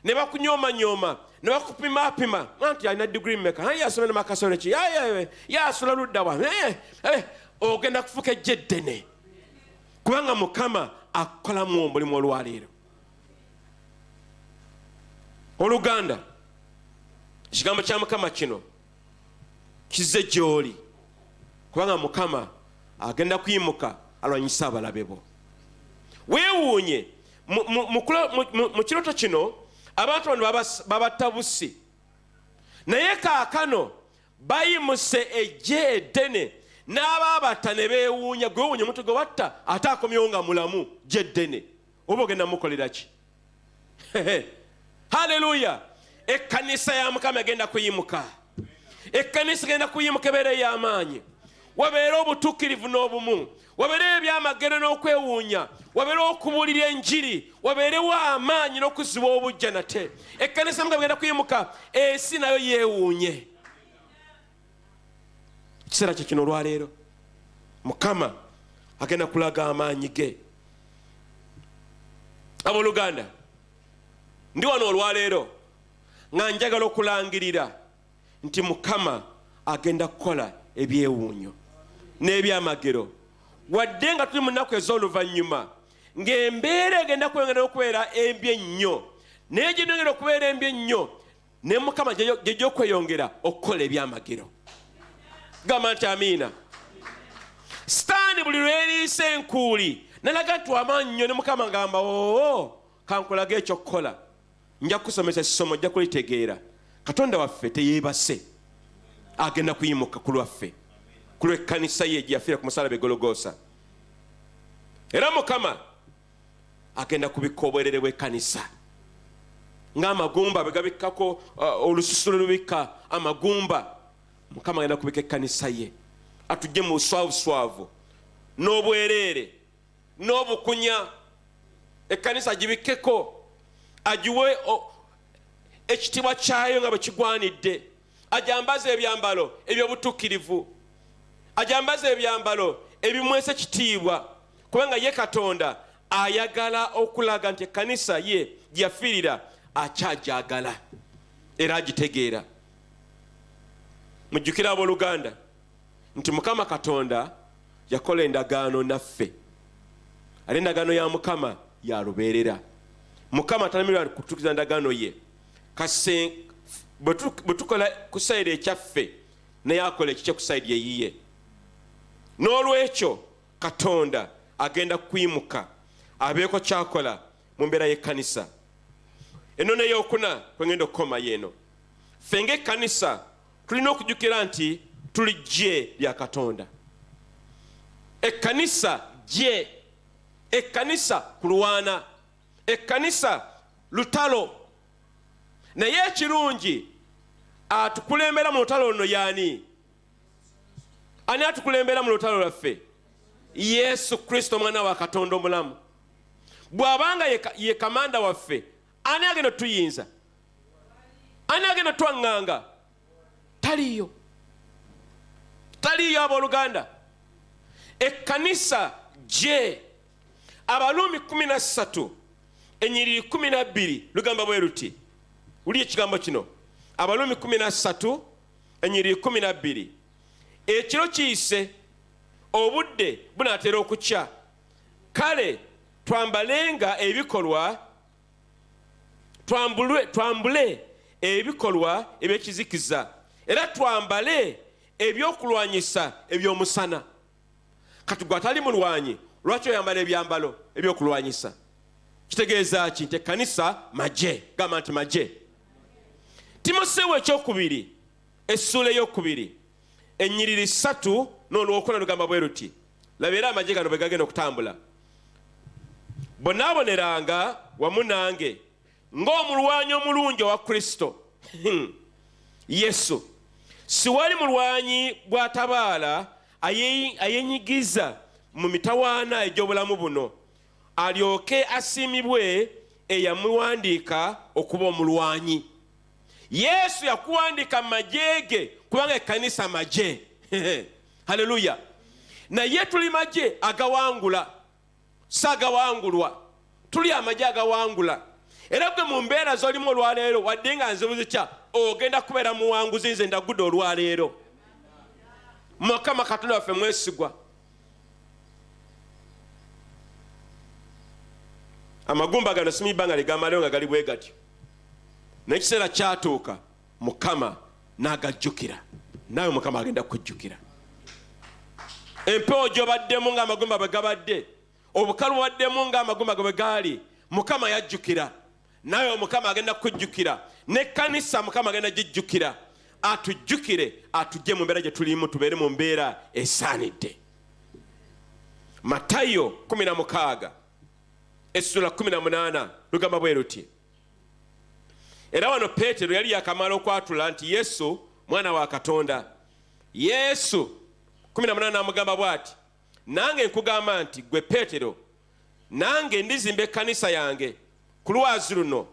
ne bakunyoomanyoma ne bakupimapima anti alina digiri mmeka, yasomera makasole ki, yasula ludda wa, ogenda kufuuka ejje eddene, kubanga Mukama akolamu omulimu olwaleero. Oluganda, ekigambo kya Mukama kino kizze gy'oli, kubanga Mukama agenda kuyimuka alwanyisa abalabe bo. Weewuunye mu kiroto kino abantu bano babatabusi, naye kaakano bayimuse ejje eddene n'abaabata ne beewuunya. Gwe wuunye omuntu gwe watta ate akomyewo nga mulamu jje eddene, oba ogenda mukolera ki? Haleluya! Ekkanisa ya Mukama egenda kuyimuka. Ekkanisa egenda kuyimuka ebeera ey'amaanyi, wabeera obutuukirivu n'obumu, wabeera ebyamagero n'okwewuunya, wabeera okubuulira enjiri, wabeerewo amaanyi n'okuziba obujja nate. Ekkanisa Mukama egenda kuyimuka, ensi nayo yeewuunye. Kiseera kye kino olwaleero Mukama agenda kulaga amaanyi ge. Abooluganda, ndi wano olwaleero nga njagala okulangirira nti Mukama agenda kukola ebyewuunyo n'ebyamagero. Wadde nga tuli mu nnaku ez'oluvannyuma ng'embeera egenda kweyongera okubeera embi ennyo, naye gyeyongera okubeera embi ennyo, ne Mukama gyejja okweyongera okukola ebyamagero. Gamba nti amiina. Sitaani buli lweriisa enkuuli nalaga nti wamaanyi nnyo, ne Mukama ngamba kankulage ekyokukola. Nja kusomesa essomo, ojja kulitegeera. Katonda waffe teyeebase, agenda kuyimuka ku lwaffe, ku lw'ekkanisa ye gye yafiira ku musalaba e Gologoosa. Era Mukama agenda kubikka obwerere bw'ekkanisa ng'amagumba bwe gabikkako olususu lubikka amagumba. Mukama agenda kubika ekkanisa ye, atujje mu buswavuswavu n'obwereere n'obukunya. Ekkanisa agibikkeko, agiwe ekitiibwa kyayo nga bwe kigwanidde, ajambaze ebyambalo eby'obutuukirivu, ajambaze ebyambalo ebimwesa ekitiibwa, kubanga ye Katonda ayagala okulaga nti ekkanisa ye gye yafiirira akyajagala era agitegeera. Mujjukira abooluganda nti Mukama Katonda yakola endagaano naffe. Ali endagaano ya Mukama ya lubeerera. Mukama talamirwa kutuukiza ndagaano ye. Bwe tukola ku sayidi ekyaffe, naye akola ekikye ku sayidi eyiye. N'olwekyo Katonda agenda kuyimuka abeeko kyakola mu mbeera y'ekkanisa. Eno n'eyokuna kwe ngenda okukoma yeeno. Ffe ng'ekkanisa tulina okujjukira nti tuli ggye lya Katonda. Ekkanisa ggye, ekkanisa kulwana, ekkanisa lutalo. Naye ekirungi atukulembera mu lutalo luno y'ani? Ani atukulembera mu lutalo lwaffe? Yesu Kristo, omwana wa Katonda omulamu. Bw'abanga ye kamanda waffe, ani agenda tuyinza? Ani agenda twaŋŋanga? Taliyo. Taliyo abooluganda. Ekkanisa gye Abalumi 13 ennyiriri 12 lugamba bwe luti. Uli ekigambo kino. Abalumi 13 ennyiriri 12. Ekiro kiyise obudde bunaatera okukya. Kale twambalenga ebikolwa twambule ebikolwa ebyekizikiza era twambale ebyokulwanyisa eby'omusana. Kati gwe atali mulwanyi lwaki oyambala ebyambalo ebyokulwanyisa? Kitegeeza ki? Nti ekkanisa maje. Gamba nti maje. Timoseewo ekyokubiri essula ey'okubiri ennyiriri 3 n'olwokuna lugamba bwe luti. Laba era amagye gano bwe gagenda okutambula. Bonaaboneranga wamu nange ng'omulwanyi omulungi owa Kristo Yesu. Siwali mulwanyi bw'atabaala ayenyigiza mu mitawaana egy'obulamu buno alyoke asiimibwe eyamuwandiika okuba omulwanyi. Yesu yakuwandiika majeege kubanga ekkanisa maje. Haleluya. Naye tuli maje agawangula, saagawangulwa. Tuli amaje agawangula. Era gwe mu mbeera z'olimu olwaleero wadde nga nzibuzi kya ogenda kubeera muwanguzi, nze ndagudde olwaleero. Mukama Katonda waffe mwesigwa. Amagumba gano simibanga ligamaleyo nga gali bwe gatyo. N'ekiseera kyatuuka Mukama n'agajjukira. Nawe Mukama agenda kujjukira. Empewo gy'obaddemu ng'amagumba bwe gabadde, obukalu bwaddemu ng'amagumba bwe gaali, Mukama yajjukira. Nawe Mukama agenda kujjukira. N'ekkanisa Mukama agenda gijjukira. Atujjukire, atujje mu mbeera gye tulimu, tubeere mu mbeera esaanidde. Matayo 16 essula 18 lugamba bwe luti. Era wano Peetero yali yakamala okwatula nti Yesu mwana wa Katonda. Yesu 18 n'amugamba bw'ati, nange nkugamba nti gwe Peetero, nange ndizimba ekkanisa yange ku lwazi luno,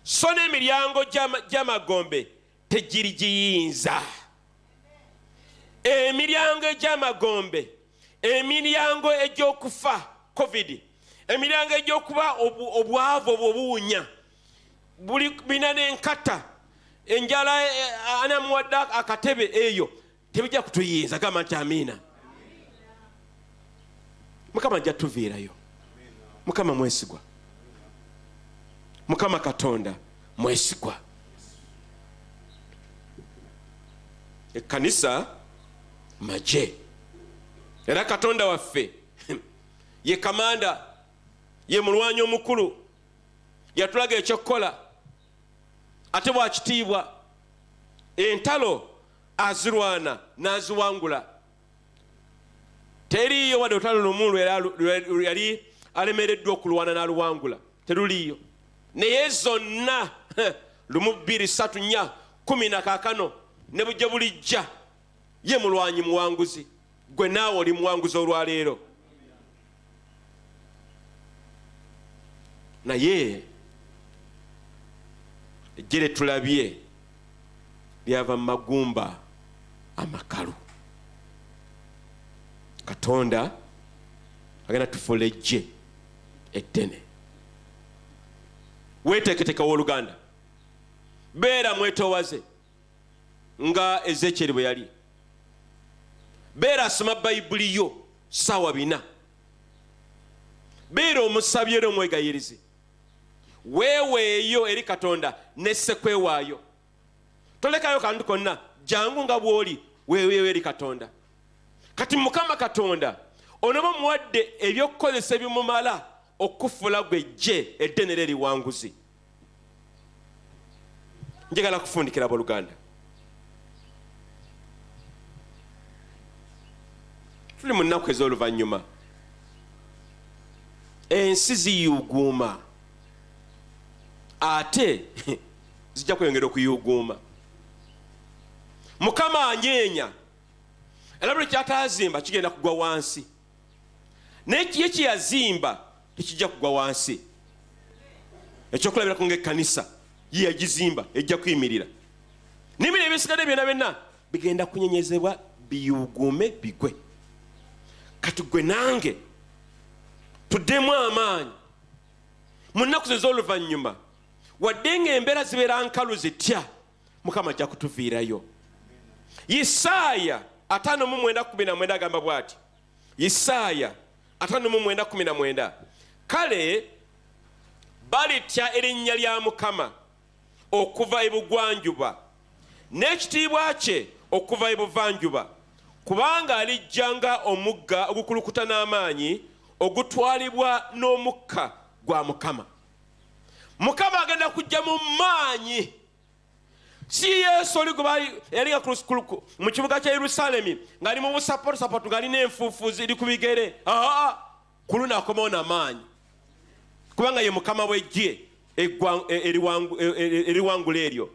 so n'emiryango gy'amagombe tegirigiyinza. Emiryango egy'amagombe, emiryango egy'okufa COVID, emiryango egy'okuba obwavu obuwunya, buli bina n'enkata, enjala anamuwadde akatebe eyo tebijja kutuyinza. Gamba nti amiina. Mukama ajja tuviirayo. Mukama mwesigwa. Mukama Katonda mwesigwa. Ekkanisa maje. Era Katonda waffe ye kamanda, ye mulwanyi omukulu, yatulaga ekyokukola ate bwakitiibwa. Entalo azirwana n'aziwangula. Teriiyo wadde olutalo lumu yali alemereddwa okulwana n'aluwangula. Teruliiyo. Naye zonna 1 2 3 4 10 na kaakano ne bujja bulijja ye mulwanyi muwanguzi. Gwe naawe oli muwanguzi olwaleero. Naye ejjere tulabye lyava mu magumba amakalu. Katonda agenda tufuula ejje eddene. Weeteeketeka w'oluganda, beera mwetoowaze nga Ezekyeri bwe yali. Beera asoma Bayibuli yo ssaawa 4. Beera omusabye era omwegayirize. Weeweeyo eri Katonda n'essekwewaayo. Tolekayo kantu konna, jangu nga bw'oli weeweeyo eri Katonda. Kati Mukama Katonda onoba muwadde ebyokukozesa ebimumala okufuula gwe ejje eddene eriwanguzi. Njagala kufundikira abooluganda. Tuli mu nnaku ez'oluvannyuma. Ensi ziyuuguuma. Ate zijja kweyongera okuyuuguuma. Mukama anyeenya. Era buli kyataazimba kigenda kugwa wansi. Naye ye kyeyazimba tekijja kugwa wansi. Ekyokulabirako ng'ekkanisa ye yagizimba ejja kuyimirira. N'ebintu ebisigadde byonna byonna bigenda kunyenyezebwa biyuuguume bigwe. Kati gwe nange tuddemu amaanyi mu nnaku ze z'oluvannyuma wadde ng'embeera zibeera nkalu zitya Mukama ajja kutuviirayo. Isaaya 59:19 agamba bw'ati. Isaaya 59:19 kale balitya erinnya lya Mukama okuva ebugwanjuba n'ekitiibwa kye okuva ebuvanjuba, kubanga alijjanga omugga ogukulukuta n'amaanyi ogutwalibwa n'omukka gwa Mukama. Mukama agenda kujja mu maanyi. Si Yesu oli gwe yalinga mu kibuga kya Yerusaalemi ng'ali mu busapotosapoti ng'ali n'enfuufu ziri ku bigere. Ku luno akomawo n'amaanyi kubanga ye Mukama w'eggye eriwangula eryo.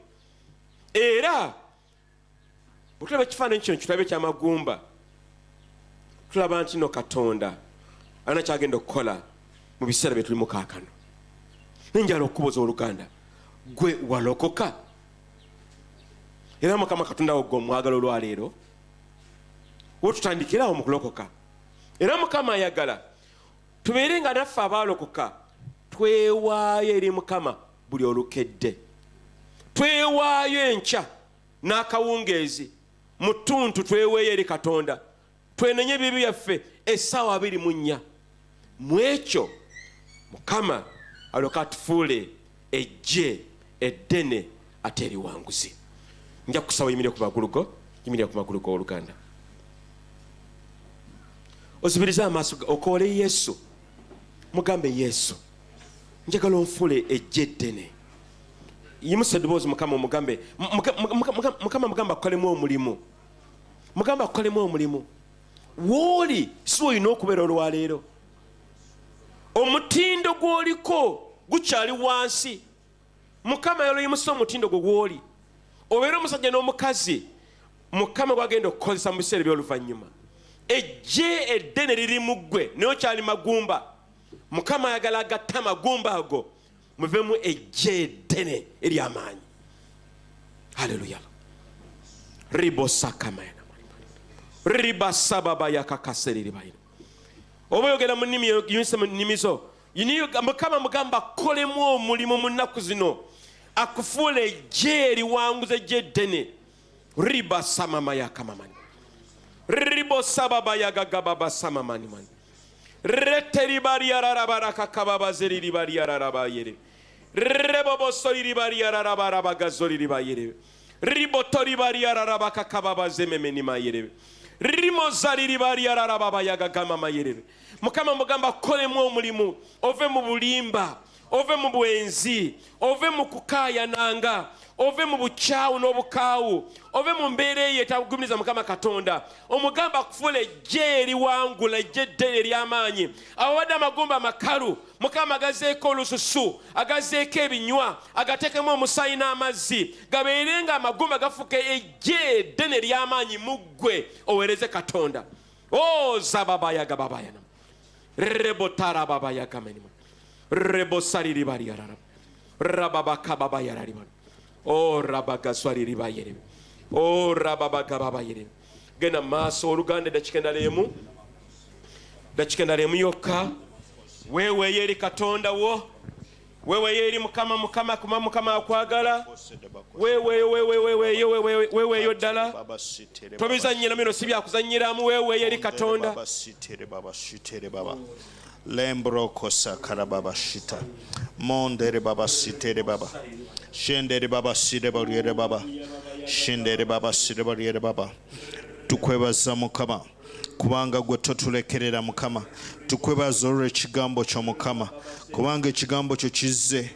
Era bwe tulaba ekifaananyi kino kitulabe ekyamagumba, tulaba nti no Katonda alina kyagenda okukola mu biseera bye tulimu kaakano. Nenjala okubuuza Oluganda, gwe walokoka? Era Mukama Katonda wo gwe omwagala olwaleero wotutandikirawo mu kulokoka. Era Mukama ayagala tubeere nga naffe abaalokoka twewaayo eri Mukama buli olukedde, twewaayo enkya n'akawungeezi mu ttuntu, tweweeyo eri Katonda, twenenye ebibi byaffe essaawa 24. Mu ekyo Mukama aloka atufuule eggye eddene ate eriwanguzi. Nja kusaba yimirire ku magulu go, yimirire ku magulu go Oluganda. Ozibiriza amaaso okoole Yesu, mugambe Yesu, njagala onfuule eggye eddene. Yimusa eddoboozi Mukama omugambe, Mukama mugamba akolemu omulimu, mugamba akolemu omulimu. Wooli si olina okubeera olwaleero. Omutindo gw'oliko gukyali wansi. Mukama yaloyimusa omutindo gwe gw'oli. Obeera omusajja n'omukazi Mukama gwagenda okukozesa mu biseera by'oluvannyuma. Eggye eddene liri mu ggwe naye okyali magumba. Mukama ayagala agatte amagumba ago muvemu eggye eddene ery'amaanyi. Haleluya. Ribosakamana ribasababa yakakaseriribayina. Oba oyogera mu nnimi yinse mu nnimi zo, Mukama mugamba akolemu omulimu mu nnaku zino, akufuula eggye eriwanguza eggye eddene. Ribasamama yakamamani ribosababa yagagababa samamani mani reteribariararabarakakababazeriribariyararabayere rebobosoliribariyararabarabagazoliribayere ribotoribariararabakakababazememenimayere rimozaliribariyararababayagagamamayeere. Mukama mugamba akolemu omulimu, ove mu bulimba, ove mu bwenzi, ove mu kukaayananga, ove mu bukyawu n'obukaawu, ove mu mbeera eyo etagumiriza Mukama Katonda. Omugamba akufuula eggye eriwangula, eggye eddene ery'amaanyi. Abawadde amagumba amakalu, Mukama agazeeko olususu, agazeeko ebinywa, agateekemu omusaayi n'amazzi, gabeerenga amagumba gafuuka eggye eddene ery'amaanyi mu ggwe, oweereze Katonda. Zababayagababayana rebotarababayagamenima rebosaliribariyarara rababakababayararima rabagaswaliribayere rababagababayere. Genda maaso Oluganda dakika endala emu yokka. Weeweeyo eri Katonda wo, weeweeyo eri Mukama kuba Mukama akwagala. Weeweeyo ddala, tobizannyira bino si byakuzannyiramu. Weeweeyo eri Katonda. Lembro sakara baba shita mondere baba sitere baba shendere baba sire bariere baba shendere baba sire bariere baba. Tukwebaza Mukama kubanga gwe totulekerera Mukama. Tukwebaza olw'ekigambo kyo Mukama kubanga ekigambo kyo kizze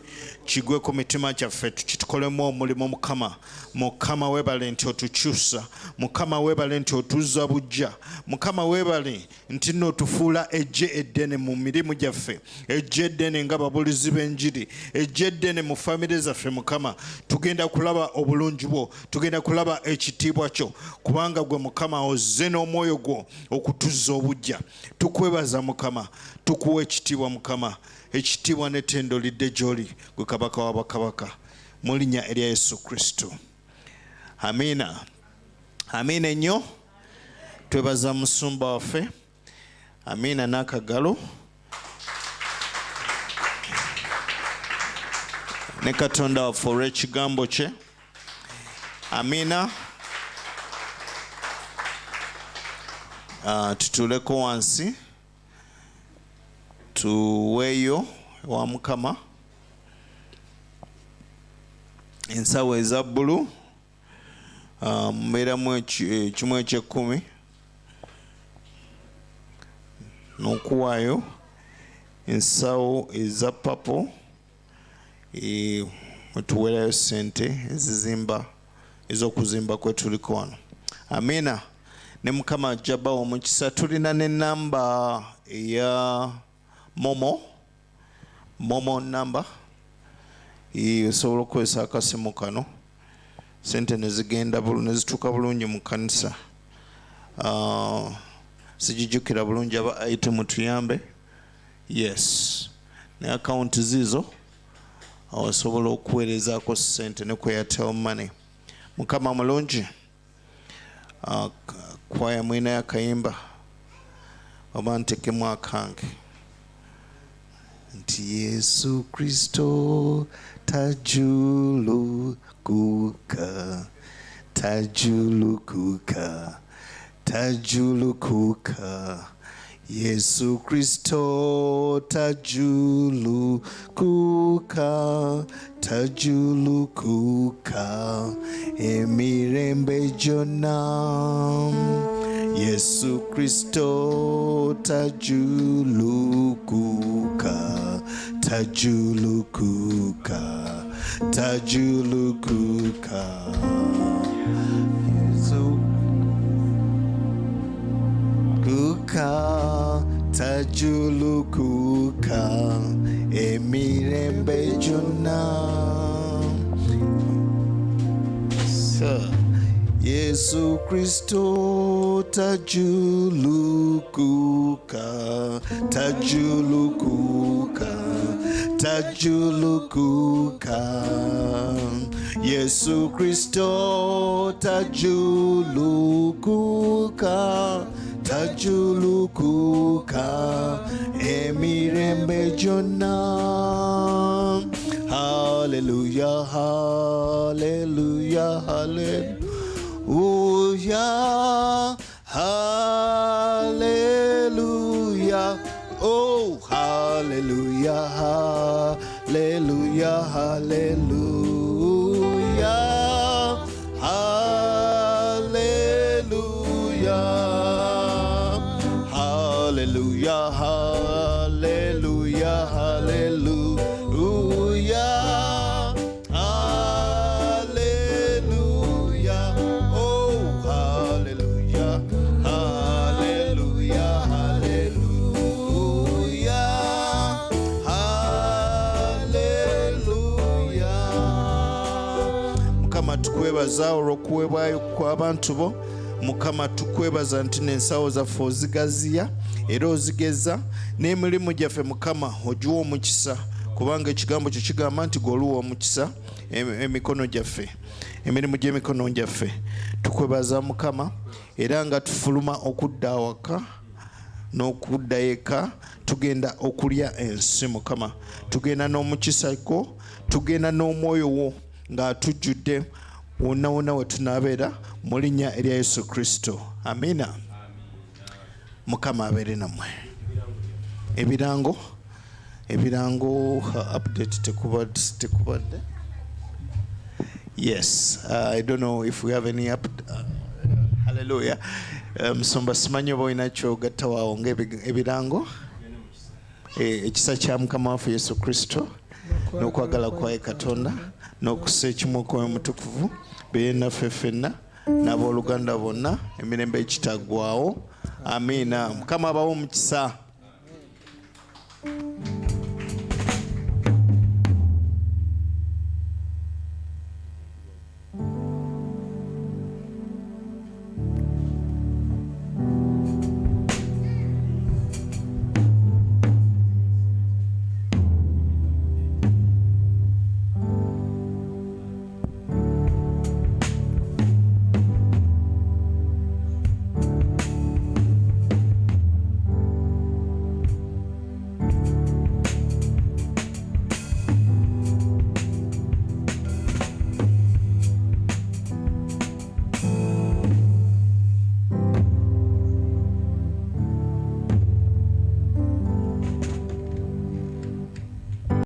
kigwe ku mitima gyaffe kitukolemu omulimu Mukama. Mukama weebale nti otukyusa, Mukama weebale nti otuzza bujja, Mukama weebale nti n'otufuula eggye eddene mu mirimu gyaffe, eggye eddene nga babulizi b'enjiri, eggye eddene mu famire zaffe Mukama. Tugenda kulaba obulungi bwo, tugenda kulaba ekitiibwa kyo kubanga gwe Mukama ozze n'omwoyo gwo okutuzza obujja. Tukwebaza Mukama, tukuwa ekitiibwa Mukama. Ekitiibwa n'ettendo lidde gy'oli gwe kabaka w'abakabaka mu linnya erya Yesu Kristo. Amina. Amina ennyo. Twebaza musumba waffe. Amina n'akagalo. ne katonda waffe olw'ekigambo kye. Amina. Tutuuleko wansi tuweeyo ewa Mukama ensawo eza bbulu mubeeramu ekimu eky'ekkumi n'okuwaayo ensawo eza papo mwetuweerayo sente ezizimba ez'okuzimba kwe tuliko wano. Amina. Ne Mukama ajja bawa omukisa. Tulina n'ennamba eya momo namba osobola okukozesa akasimu kano, sente nezigenda nezituuka bulungi mu kanisa. Sijijukira bulungi aba ayite mutuyambe. Yes, ne akawunti zizo osobola okuweerezaako sente ne ku Airtel Money. Mukama mulungi. Kwaya mwina yakayimba oba ntekemu akange nti Yesu Kristo tajulukuka, tajulukuka, tajulukuka. Yesu Kristo tajulukuka, tajulukuka emirembe gyonna. Yesu Kristo tajulukuka, tajulukuka, tajulukuka. Yesu kuka, tajulukuka emirembe gyonna. Yesu Kristo tajulukuka, tajulukuka, tajulukuka. Yesu Kristo tajulukuka, tajulukuka emirembe gyonna. Hallelujah, hallelujah, hallelujah. Hallelujah. Oh, hallelujah, hallelujah, hallelujah, hallelujah, hallelujah, hallelujah, hallelujah. Tukwebaza olw'okuweebwayo kw'abantu bo. Mukama tukwebaza nti n'ensawo zaffe ozigaziya era ozigeza n'emirimu gyaffe Mukama ogiwa omukisa, kubanga ekigambo kyo kigamba nti gw'oluwa omukisa emikono gyaffe, emirimu gy'emikono gyaffe. Tukwebaza Mukama era nga tufuluma okudda awaka n'okuddayo eka tugenda okulya ensi Mukama, tugenda n'omukisa gwo, tugenda n'omwoyo wo ng'atujjudde wonna wonna we tunaabeera mu linnya erya Yesu Kristo. Amina. Mukama abeere nammwe. Ebirango update tekubadde. Yes, I don't know if we have any hallelujah. Musumba simanyi oba olina kyogatta waawo ng'ebirango. Ekisa kya Mukama waffe Yesu Kristo n'okwagala kwa Katonda n'okussa ekimu Mwoyo Mutukuvu beere naffe ffenna n'abooluganda bonna emirembe ekitaggwaawo. Amiina. Mukama abawe omukisa.